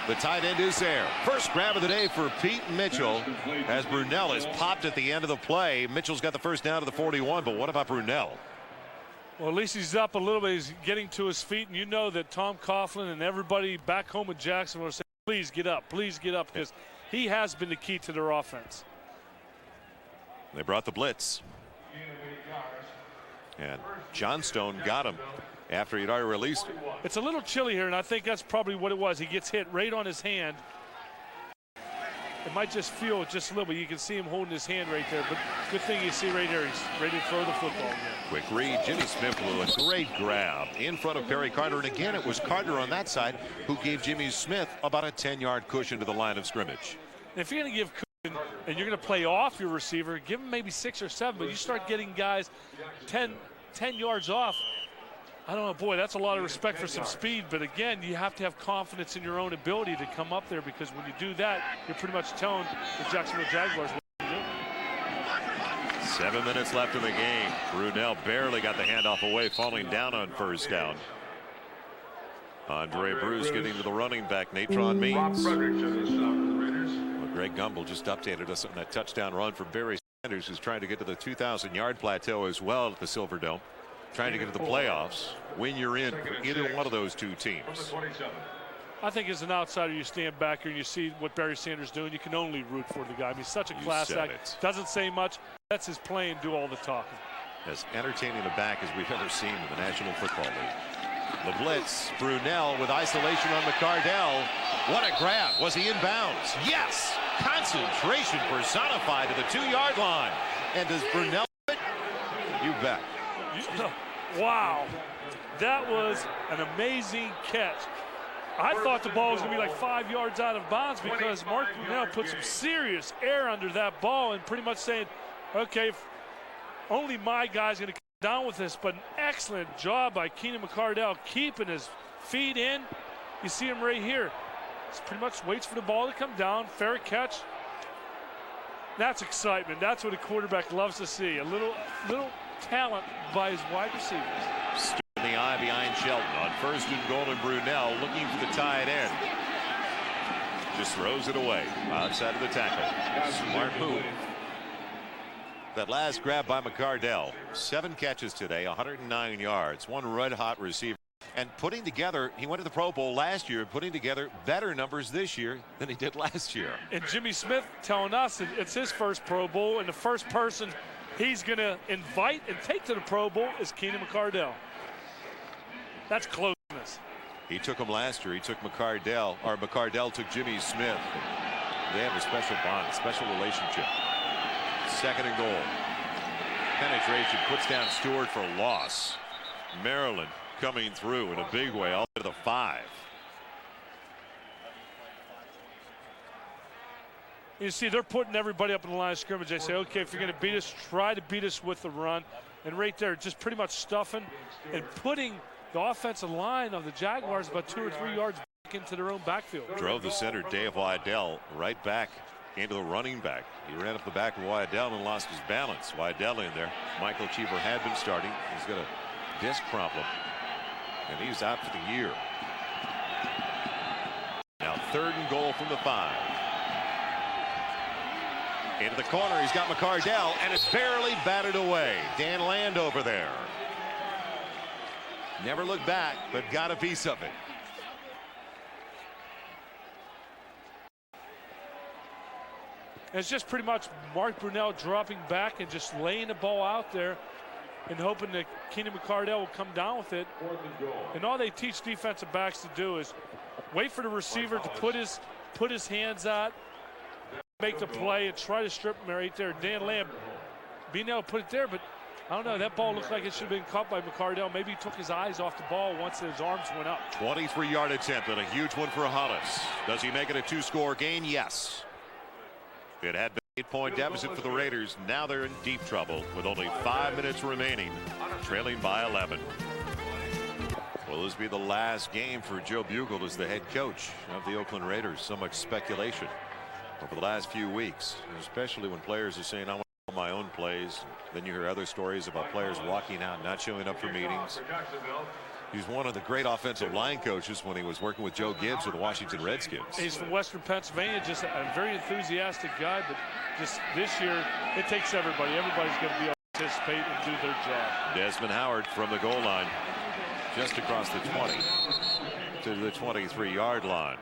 The tight end is there. First grab of the day for Pete Mitchell as Brunell is popped at the end of the play. Mitchell's got the first down to the 41, but what about Brunell? Well, at least he's up a little bit. He's getting to his feet, and you know that Tom Coughlin and everybody back home in Jacksonville are saying, please get up, because he has been the key to their offense. They brought the blitz. And Johnstone got him after he'd already released him. It's a little chilly here, and I think that's probably what it was. He gets hit right on his hand. it might just feel just a little bit. You can see him holding his hand right there, but good thing you see right here, he's ready to throw the football again. Quick read, Jimmy Smith with a great grab in front of Perry Carter, and again it was Carter on that side who gave Jimmy Smith about a 10-yard cushion to the line of scrimmage. And if you're going to give cushion and you're going to play off your receiver, give him maybe 6 or 7, but you start getting guys 10 yards off. I don't know, boy, that's a lot of respect for some speed, but again, you have to have confidence in your own ability to come up there, because when you do that, you're pretty much telling the Jacksonville Jaguars what to do. 7 minutes left in the game. Brunell barely got the handoff away, falling down on first down. Andre Bruce getting to the running back, Natron Means. Well, Greg Gumbel just updated us on that touchdown run for Barry Sanders, who's trying to get to the 2,000-yard plateau as well at the Silverdome. Trying to get to the playoffs when you're in either one of those two teams. I think as an outsider, you stand back here and you see what Barry Sanders doing. You can only root for the guy. I mean, he's such a class act. Doesn't say much. Lets his play and do all the talking. As entertaining a back as we've ever seen in the National Football League. The blitz, Brunell with isolation on McCardell. What a grab. Was he in bounds? Yes! Concentration personified to the 2-yard line. And does Brunell fit? You bet. Wow, that was an amazing catch. I thought the ball was going to be like 5 yards out of bounds, because Mark Brunell put some serious air under that ball and pretty much saying, okay, only my guy's going to come down with this. But an excellent job by Keenan McCardell keeping his feet in. You see him right here. He pretty much waits for the ball to come down. Fair catch. That's excitement. That's what a quarterback loves to see. A little talent by his wide receivers. Stood in the eye behind Shelton on 1st and goal, and Brunell looking for the tight end. Just throws it away outside of the tackle. Smart move. That last grab by McCardell. 7 catches today, 109 yards, one red-hot receiver. And putting together, he went to the Pro Bowl last year, putting together better numbers this year than he did last year. And Jimmy Smith telling us that it's his first Pro Bowl, and the first person he's going to invite and take to the Pro Bowl is Keenan McCardell. That's closeness. He took him last year. He took McCardell, or McCardell took Jimmy Smith. They have a special bond, special relationship. 2nd and goal. Penetration puts down Stewart for loss. Maryland coming through in a big way, all to the 5. You see, they're putting everybody up in the line of scrimmage. They say, okay, if you're going to beat us, try to beat us with the run. And right there, just pretty much stuffing and putting the offensive line of the Jaguars about 2 or 3 yards back into their own backfield. Drove the center, Dave Wydell, right back into the running back. He ran up the back of Wydell and lost his balance. Wydell in there. Michael Cheever had been starting. He's got a disc problem, and he's out for the year. Now 3rd and goal from the 5. Into the corner, he's got McCardell, and it's barely batted away. Dan Landover there. Never looked back, but got a piece of it. It's just pretty much Mark Brunell dropping back and just laying the ball out there and hoping that Keenan McCardell will come down with it. And all they teach defensive backs to do is wait for the receiver to put his hands out, make the play, and try to strip him right there. Dan Lamb being able to put it there, but I don't know, that ball looked like it should have been caught by McCardell. Maybe he took his eyes off the ball once his arms went up. 23-yard attempt and a huge one for Hollis. Does he make it a 2-score game? Yes. It had been an 8-point deficit for the Raiders. Now they're in deep trouble with only 5 minutes remaining, trailing by 11. Will this be the last game for Joe Bugel as the head coach of the Oakland Raiders? So much speculation over the last few weeks, especially when players are saying, I want to call my own plays. Then you hear other stories about players walking out, not showing up for meetings. He's one of the great offensive line coaches when he was working with Joe Gibbs with the Washington Redskins. He's from Western Pennsylvania, just a very enthusiastic guy, but just this year, it takes everybody. Everybody's going to be able to participate and do their job. Desmond Howard from the goal line, just across the 20 to the 23-yard line.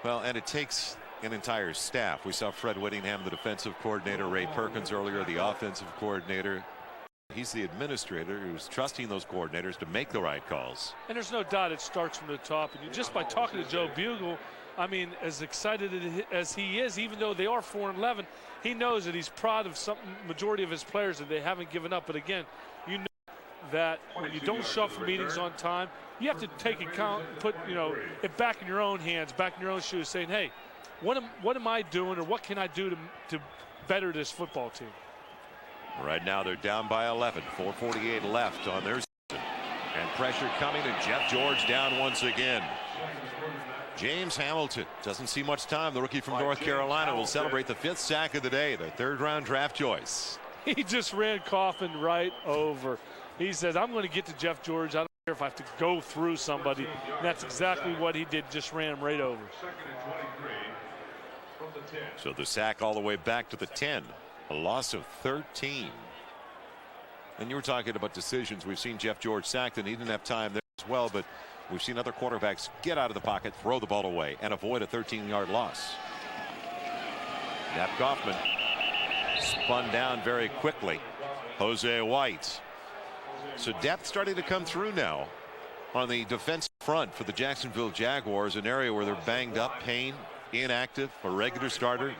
Well, and it takes an entire staff. We saw Fred Whittingham, the defensive coordinator, Ray Perkins earlier, the offensive coordinator. He's the administrator who's trusting those coordinators to make the right calls. And there's no doubt it starts from the top. And just by talking to Joe Bugel, I mean, as excited as he is, even though they are 4-11, he knows that he's proud of some majority of his players that they haven't given up. But again, you know that when you don't show up for meetings on time, you have to take account, put it back in your own hands, back in your own shoes, saying, hey, what am I doing, or what can I do to better this football team? Right now they're down by 11, 4:48 left on their season, and pressure coming, and Jeff George down once again. James Hamilton doesn't see much time. The rookie from North Carolina will celebrate the 5th sack of the day, the 3rd-round draft choice. He just ran Coffin right over. He says, I'm going to get to Jeff George. I don't care if I have to go through somebody. And that's exactly what he did, just ran him right over. So the sack all the way back to the 10. A loss of 13. And you were talking about decisions. We've seen Jeff George sacked, and he didn't have time there as well, but we've seen other quarterbacks get out of the pocket, throw the ball away, and avoid a 13-yard loss. Nap Kaufman spun down very quickly. Jose White. So depth starting to come through now on the defensive front for the Jacksonville Jaguars, an area where they're banged up, Payne, inactive, a regular starter.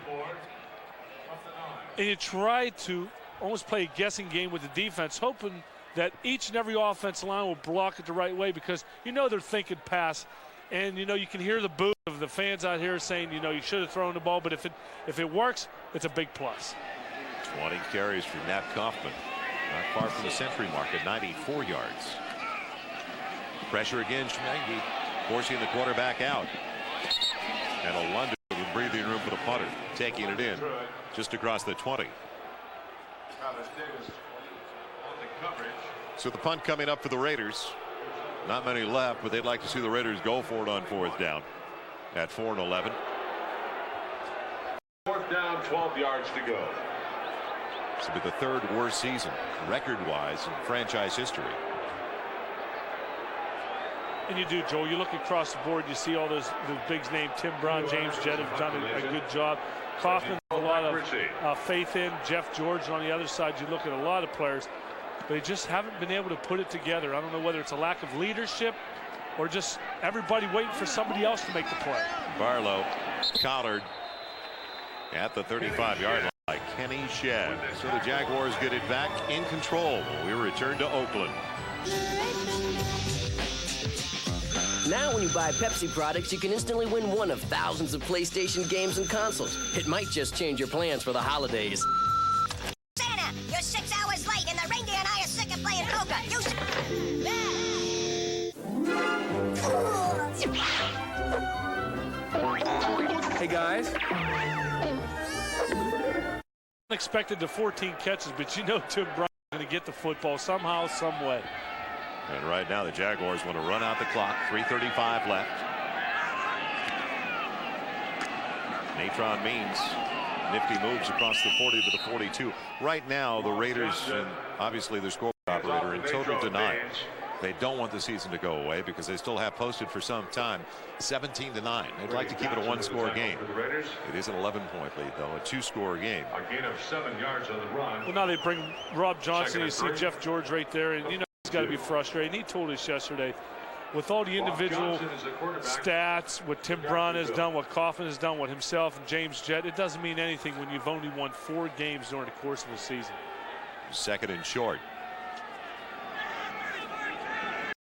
And you try to almost play a guessing game with the defense, hoping that each and every offensive line will block it the right way, because they're thinking pass, and you can hear the boo of the fans out here saying you should have thrown the ball, but if it works, it's a big plus. 20 carries for Nap Kaufman, not far from the century mark at 94 yards. Pressure again, Schmengi forcing the quarterback out, and a London with breathing room for the punter, taking it in just across the 20. So the punt coming up for the Raiders. Not many left, but they'd like to see the Raiders go for it on 4th down at 4-11. 4th down, 12 yards to go. This will be the 3rd worst season record-wise in franchise history. And you do, Joel. You look across the board, you see all those bigs named Tim Brown, James Jett have done a good job. Kaufman, a lot of faith in. Jeff George on the other side. You look at a lot of players, they just haven't been able to put it together. I don't know whether it's a lack of leadership or just everybody waiting for somebody else to make the play. Barlow collared at the 35-yard line by Kenny Shedd. So the Jaguars get it back in control. We return to Oakland. Now when you buy Pepsi products, you can instantly win one of thousands of PlayStation games and consoles. It might just change your plans for the holidays. Santa, you're 6 hours late, and the reindeer and I are sick of playing poker. Hey, guys. Unexpected to 14 catches, but Tim Brown is going to get the football somehow, some way. And right now the Jaguars want to run out the clock. 3:35 left. Natron Means nifty moves across the 40 to the 42. Right now the Raiders, and obviously their scoreboard operator, in total denial. They don't want the season to go away because they still have posted for some time 17-9. They'd like to keep it a 1-score game. It is an 11-point lead, though, a 2-score game. A gain of 7 yards on the run. Well, now they bring Rob Johnson. You see Jeff George right there, and he's got to be frustrated. He told us yesterday, with all the individual stats, what Tim Brown has done, what Kaufman has done, what himself and James Jett, it doesn't mean anything when you've only won 4 games during the course of the season. 2nd and short.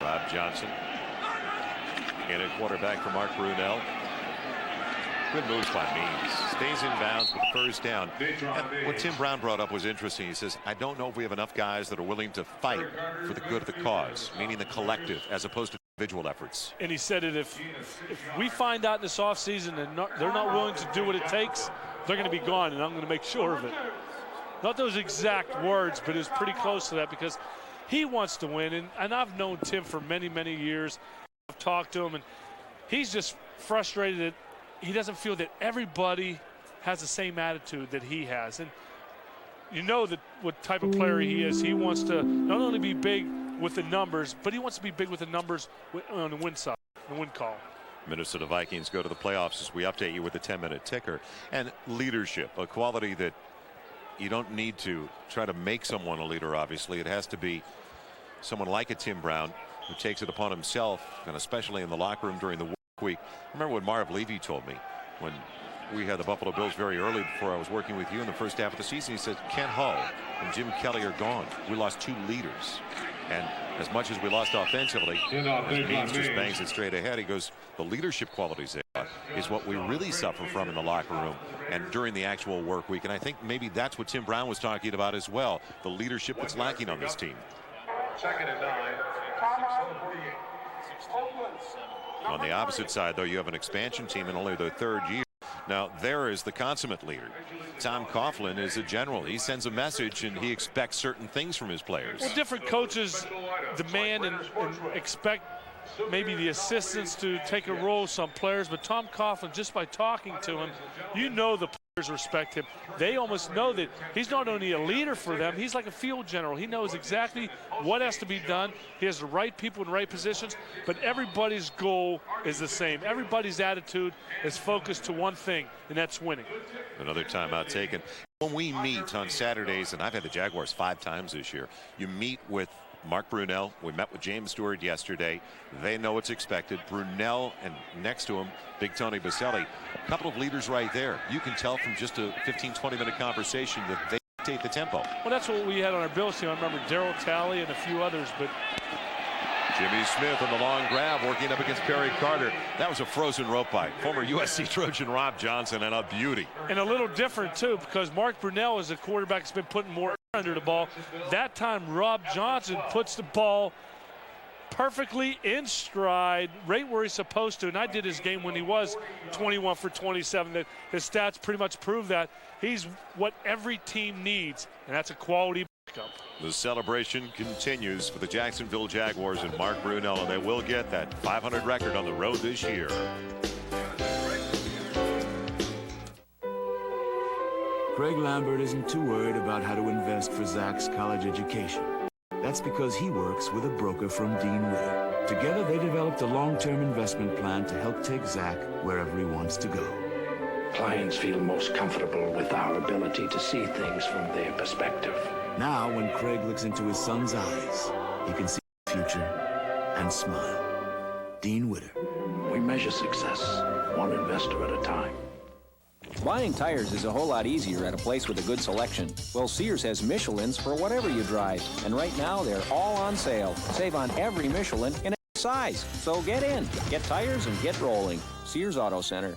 Rob Johnson in at quarterback for Mark Brunell. Good moves by Means. Stays in bounds with the 1st down. And what Tim Brown brought up was interesting. He says, I don't know if we have enough guys that are willing to fight for the good of the cause, meaning the collective as opposed to individual efforts. And he said that if we find out in this offseason and they're not willing to do what it takes, they're going to be gone, and I'm going to make sure of it. Not those exact words, but it was pretty close to that because he wants to win, and I've known Tim for many, many years. I've talked to him, and he's just frustrated that he doesn't feel that everybody has the same attitude that he has. And you know that what type of player he is. He wants to not only be big with the numbers, but he wants to be big with the numbers on the win side, the win column. Minnesota Vikings go to the playoffs as we update you with the 10-minute ticker. And leadership, a quality that you don't need to try to make someone a leader, obviously. It has to be someone like a Tim Brown who takes it upon himself, and especially in the locker room during the work week. I remember what Marv Levy told me when we had the Buffalo Bills very early before I was working with you in the first half of the season. He said, Ken Hull and Jim Kelly are gone. We lost 2 leaders. And as much as we lost offensively, as Means just bangs it straight ahead, he goes, the leadership qualities they got is what we really suffer from in the locker room and during the actual work week. And I think maybe that's what Tim Brown was talking about as well, the leadership that's lacking on this team. 2nd and 9. On the opposite side, though, you have an expansion team in only their 3rd year. Now, there is the consummate leader. Tom Coughlin is a general. He sends a message, and he expects certain things from his players. Well, different coaches demand and expect maybe the assistants to take a role, some players, but Tom Coughlin, just by talking to him, you know the players respect him. They almost know that he's not only a leader for them, he's like a field general. He knows exactly what has to be done. He has the right people in the right positions, but everybody's goal is the same. Everybody's attitude is focused to one thing, and that's winning. Another timeout taken. When we meet on Saturdays, and I've had the Jaguars 5 times this year, you meet with Mark Brunell. We met with James Stewart yesterday. They know what's expected. Brunell and next to him, Big Tony Baselli. A couple of leaders right there. You can tell from just a 15-20 minute conversation that they dictate the tempo. Well, that's what we had on our Bills team. I remember Darryl Talley and a few others, but Jimmy Smith on the long grab working up against Perry Carter. That was a frozen rope by former USC Trojan Rob Johnson, and a beauty. And a little different too, because Mark Brunell is a quarterback that's been putting more under the ball. That time Rob Johnson puts the ball perfectly in stride, right where he's supposed to. And I did his game when he was 21 for 27. His stats pretty much prove that. He's what every team needs, and that's a quality backup. The celebration continues for the Jacksonville Jaguars and Mark Brunell, and they will get that 500 record on the road this year. Craig Lambert isn't too worried about how to invest for Zach's college education. That's because he works with a broker from Dean Witter. Together, they developed a long-term investment plan to help take Zach wherever he wants to go. Clients feel most comfortable with our ability to see things from their perspective. Now, when Craig looks into his son's eyes, he can see the future and smile. Dean Witter. We measure success one investor at a time. Buying tires is a whole lot easier at a place with a good selection. Well, Sears has Michelins for whatever you drive, and right now they're all on sale. Save on every Michelin in a size. So get in, get tires, and get rolling. Sears Auto Center.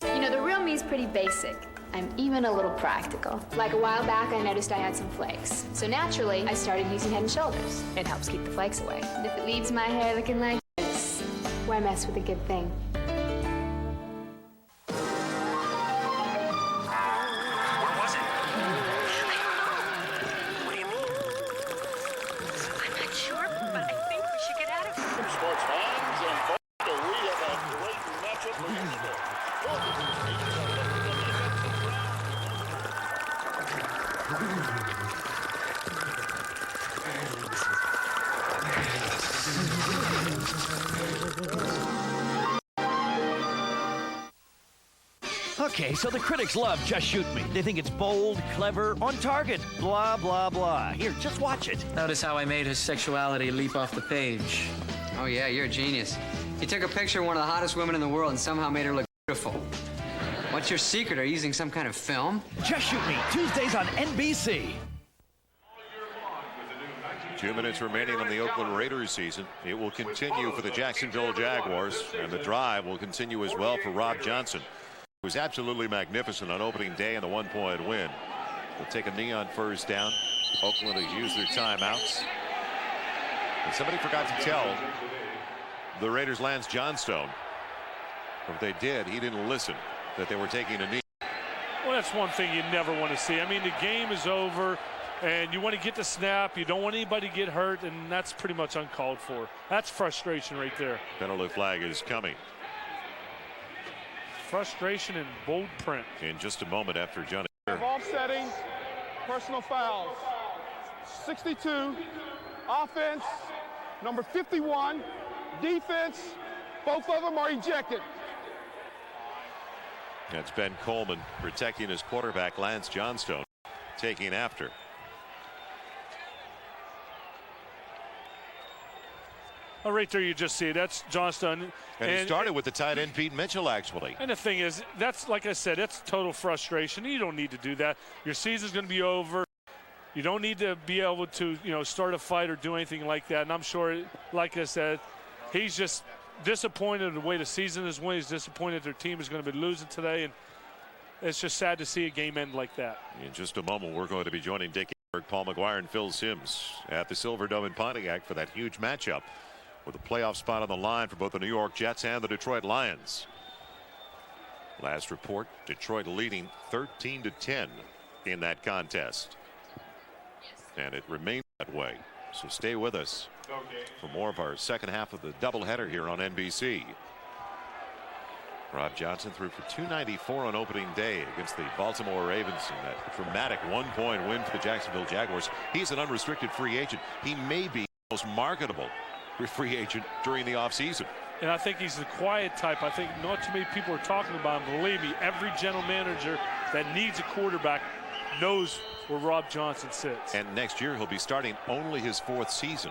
You know, the real me's pretty basic. I'm even a little practical. Like a while back, I noticed I had some flakes. So naturally, I started using Head & Shoulders. It helps keep the flakes away. And if it leaves my hair looking like this, why mess with a good thing? Okay, so the critics love Just Shoot Me. They think it's bold, clever, on target, blah, blah, blah. Here, just watch it. Notice how I made his sexuality leap off the page. Oh, yeah, you're a genius. You took a picture of one of the hottest women in the world and somehow made her look beautiful. What's your secret? Are you using some kind of film? Just Shoot Me, Tuesdays on NBC. 2 minutes remaining on the Oakland Raiders season. It will continue for the Jacksonville Jaguars, and the drive will continue as well for Rob Johnson, who was absolutely magnificent on opening day in the 1-point win. We'll take a knee on first down. Oakland has used their timeouts. And somebody forgot to tell the Raiders Lance Johnstone, or if they did, he didn't listen, that they were taking a knee. Well, that's one thing you never want to see. I mean, the game is over, and you want to get the snap. You don't want anybody to get hurt, and that's pretty much uncalled for. That's frustration right there. Penalty flag is coming. Frustration in bold print. In just a moment after Johnny. Offsetting, personal fouls. 62, offense, number 51, defense, both of them are ejected. That's Ben Coleman protecting his quarterback, Lance Johnstone, taking after. Oh, right there you just see it. That's Johnston. And he started with the tight end Pete Mitchell, actually. And the thing is, that's, like I said, that's total frustration. You don't need to do that. Your season's going to be over. You don't need to be able to, start a fight or do anything like that. And I'm sure, like I said, he's just disappointed in the way the season is went. He's disappointed their team is going to be losing today. And it's just sad to see a game end like that. In just a moment, we're going to be joining Dick Enberg, Paul McGuire, and Phil Simms at the Silverdome in Pontiac for that huge matchup with a playoff spot on the line for both the New York Jets and the Detroit Lions. Last report, Detroit leading 13-10 in that contest. And it remains that way. So stay with us for more of our second half of the doubleheader here on NBC. Rob Johnson threw for 294 on opening day against the Baltimore Ravens in that dramatic one-point win for the Jacksonville Jaguars. He's an unrestricted free agent. He may be the most marketable free agent during the offseason. And I think he's the quiet type. I think not too many people are talking about him. Believe me, every general manager that needs a quarterback knows where Rob Johnson sits. And next year he'll be starting only his 4th season.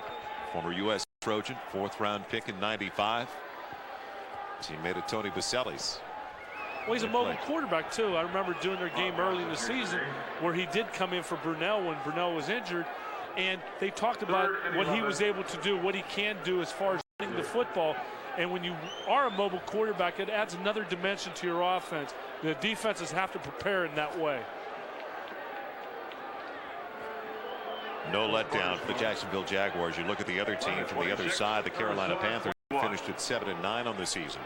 Former U.S. Trojan, 4th-round pick in '95. Teammate of Tony Baselli's. Well, he's a mobile quarterback, too. I remember doing their game early in the season where he did come in for Brunell when Brunell was injured. And they talked about what he was able to do, what he can do as far as running the football. And when you are a mobile quarterback, it adds another dimension to your offense. The defenses have to prepare in that way. No letdown for the Jacksonville Jaguars. You look at the other team from the other side, the Carolina Panthers finished at 7-9 on the season.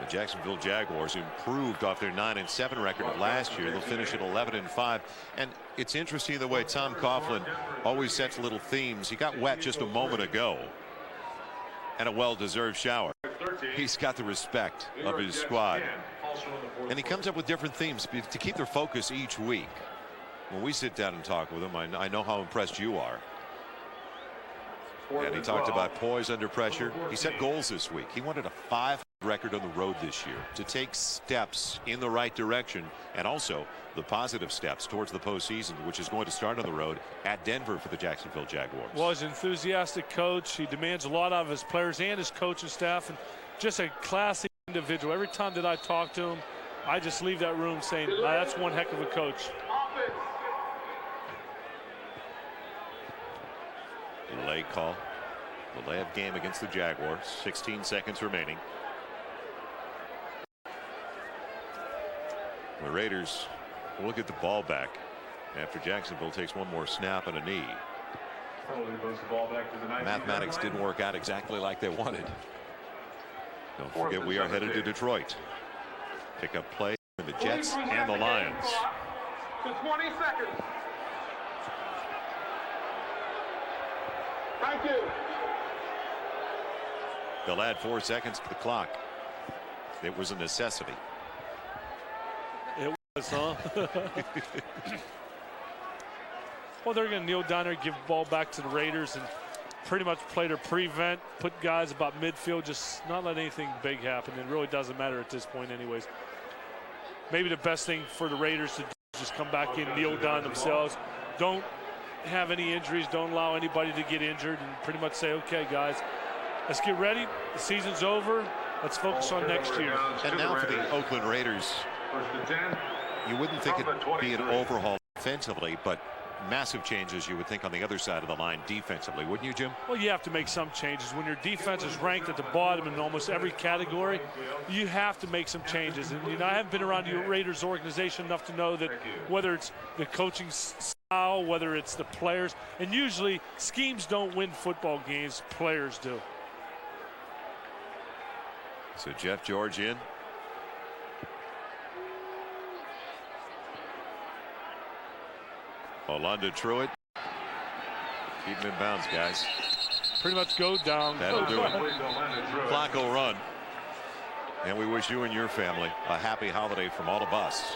The Jacksonville Jaguars improved off their 9-7 record of last year. They'll finish at 11-5. And it's interesting the way Tom Coughlin always sets little themes. He got wet just a moment ago. And a well-deserved shower. He's got the respect of his squad. And he comes up with different themes to keep their focus each week. When we sit down and talk with him, I know how impressed you are. And he talked about poise under pressure. He set goals this week. He wanted a 5 record on the road this year to take steps in the right direction, and also the positive steps towards the postseason, which is going to start on the road at Denver for the Jacksonville Jaguars. Well, he's an enthusiastic coach. He demands a lot out of his players and his coaching staff, and just a classy individual. Every time that I talk to him, I just leave that room saying, that's one heck of a coach. Delay call. Delay of game against the Jaguars. 16 seconds remaining. The Raiders will get the ball back after Jacksonville takes one more snap and a knee. Mathematics didn't work out exactly like they wanted. Don't forget, we are headed to Detroit. Pick up play for the Jets and the Lions. 20 seconds. Thank you. They'll add 4 seconds to the clock. It was a necessity. It was, huh? Well, they're going to kneel down there, give the ball back to the Raiders, and pretty much play to prevent, put guys about midfield, just not let anything big happen. It really doesn't matter at this point anyways. Maybe the best thing for the Raiders to do is just come back in, kneel down themselves. Don't have any injuries, don't allow anybody to get injured, and pretty much say, okay, guys, let's get ready. The season's over. Let's focus on next year. And now for the Oakland Raiders, you wouldn't think it'd be an overhaul offensively, but massive changes you would think on the other side of the line defensively, wouldn't you, Jim? Well, you have to make some changes. When your defense is ranked at the bottom in almost every category, you have to make some changes. And I haven't been around the Raiders organization enough to know that whether it's the coaching style, whether it's the players, and usually schemes don't win football games, players do. So Jeff George in. Orlando Truitt. Keep him in bounds, guys. Pretty much go down. That'll do it. Clock will run. And we wish you and your family a happy holiday from all of us.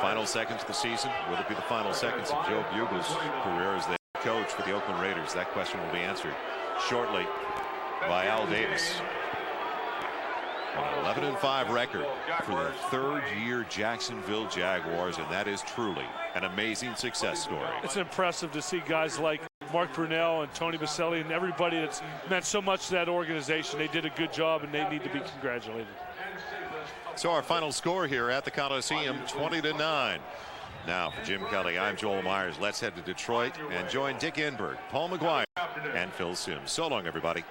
Final seconds of the season. Will it be the final seconds of Joe Bugle's career as the coach for the Oakland Raiders? That question will be answered shortly by Al Davis. An 11-5 record for the third-year Jacksonville Jaguars, and that is truly an amazing success story. It's impressive to see guys like Mark Brunell and Tony Baselli and everybody that's meant so much to that organization. They did a good job, and they need to be congratulated. So our final score here at the Coliseum, 20-9. Now for Jim Kelly, I'm Joel Myers. Let's head to Detroit and join Dick Enberg, Paul McGuire, and Phil Simms. So long, everybody.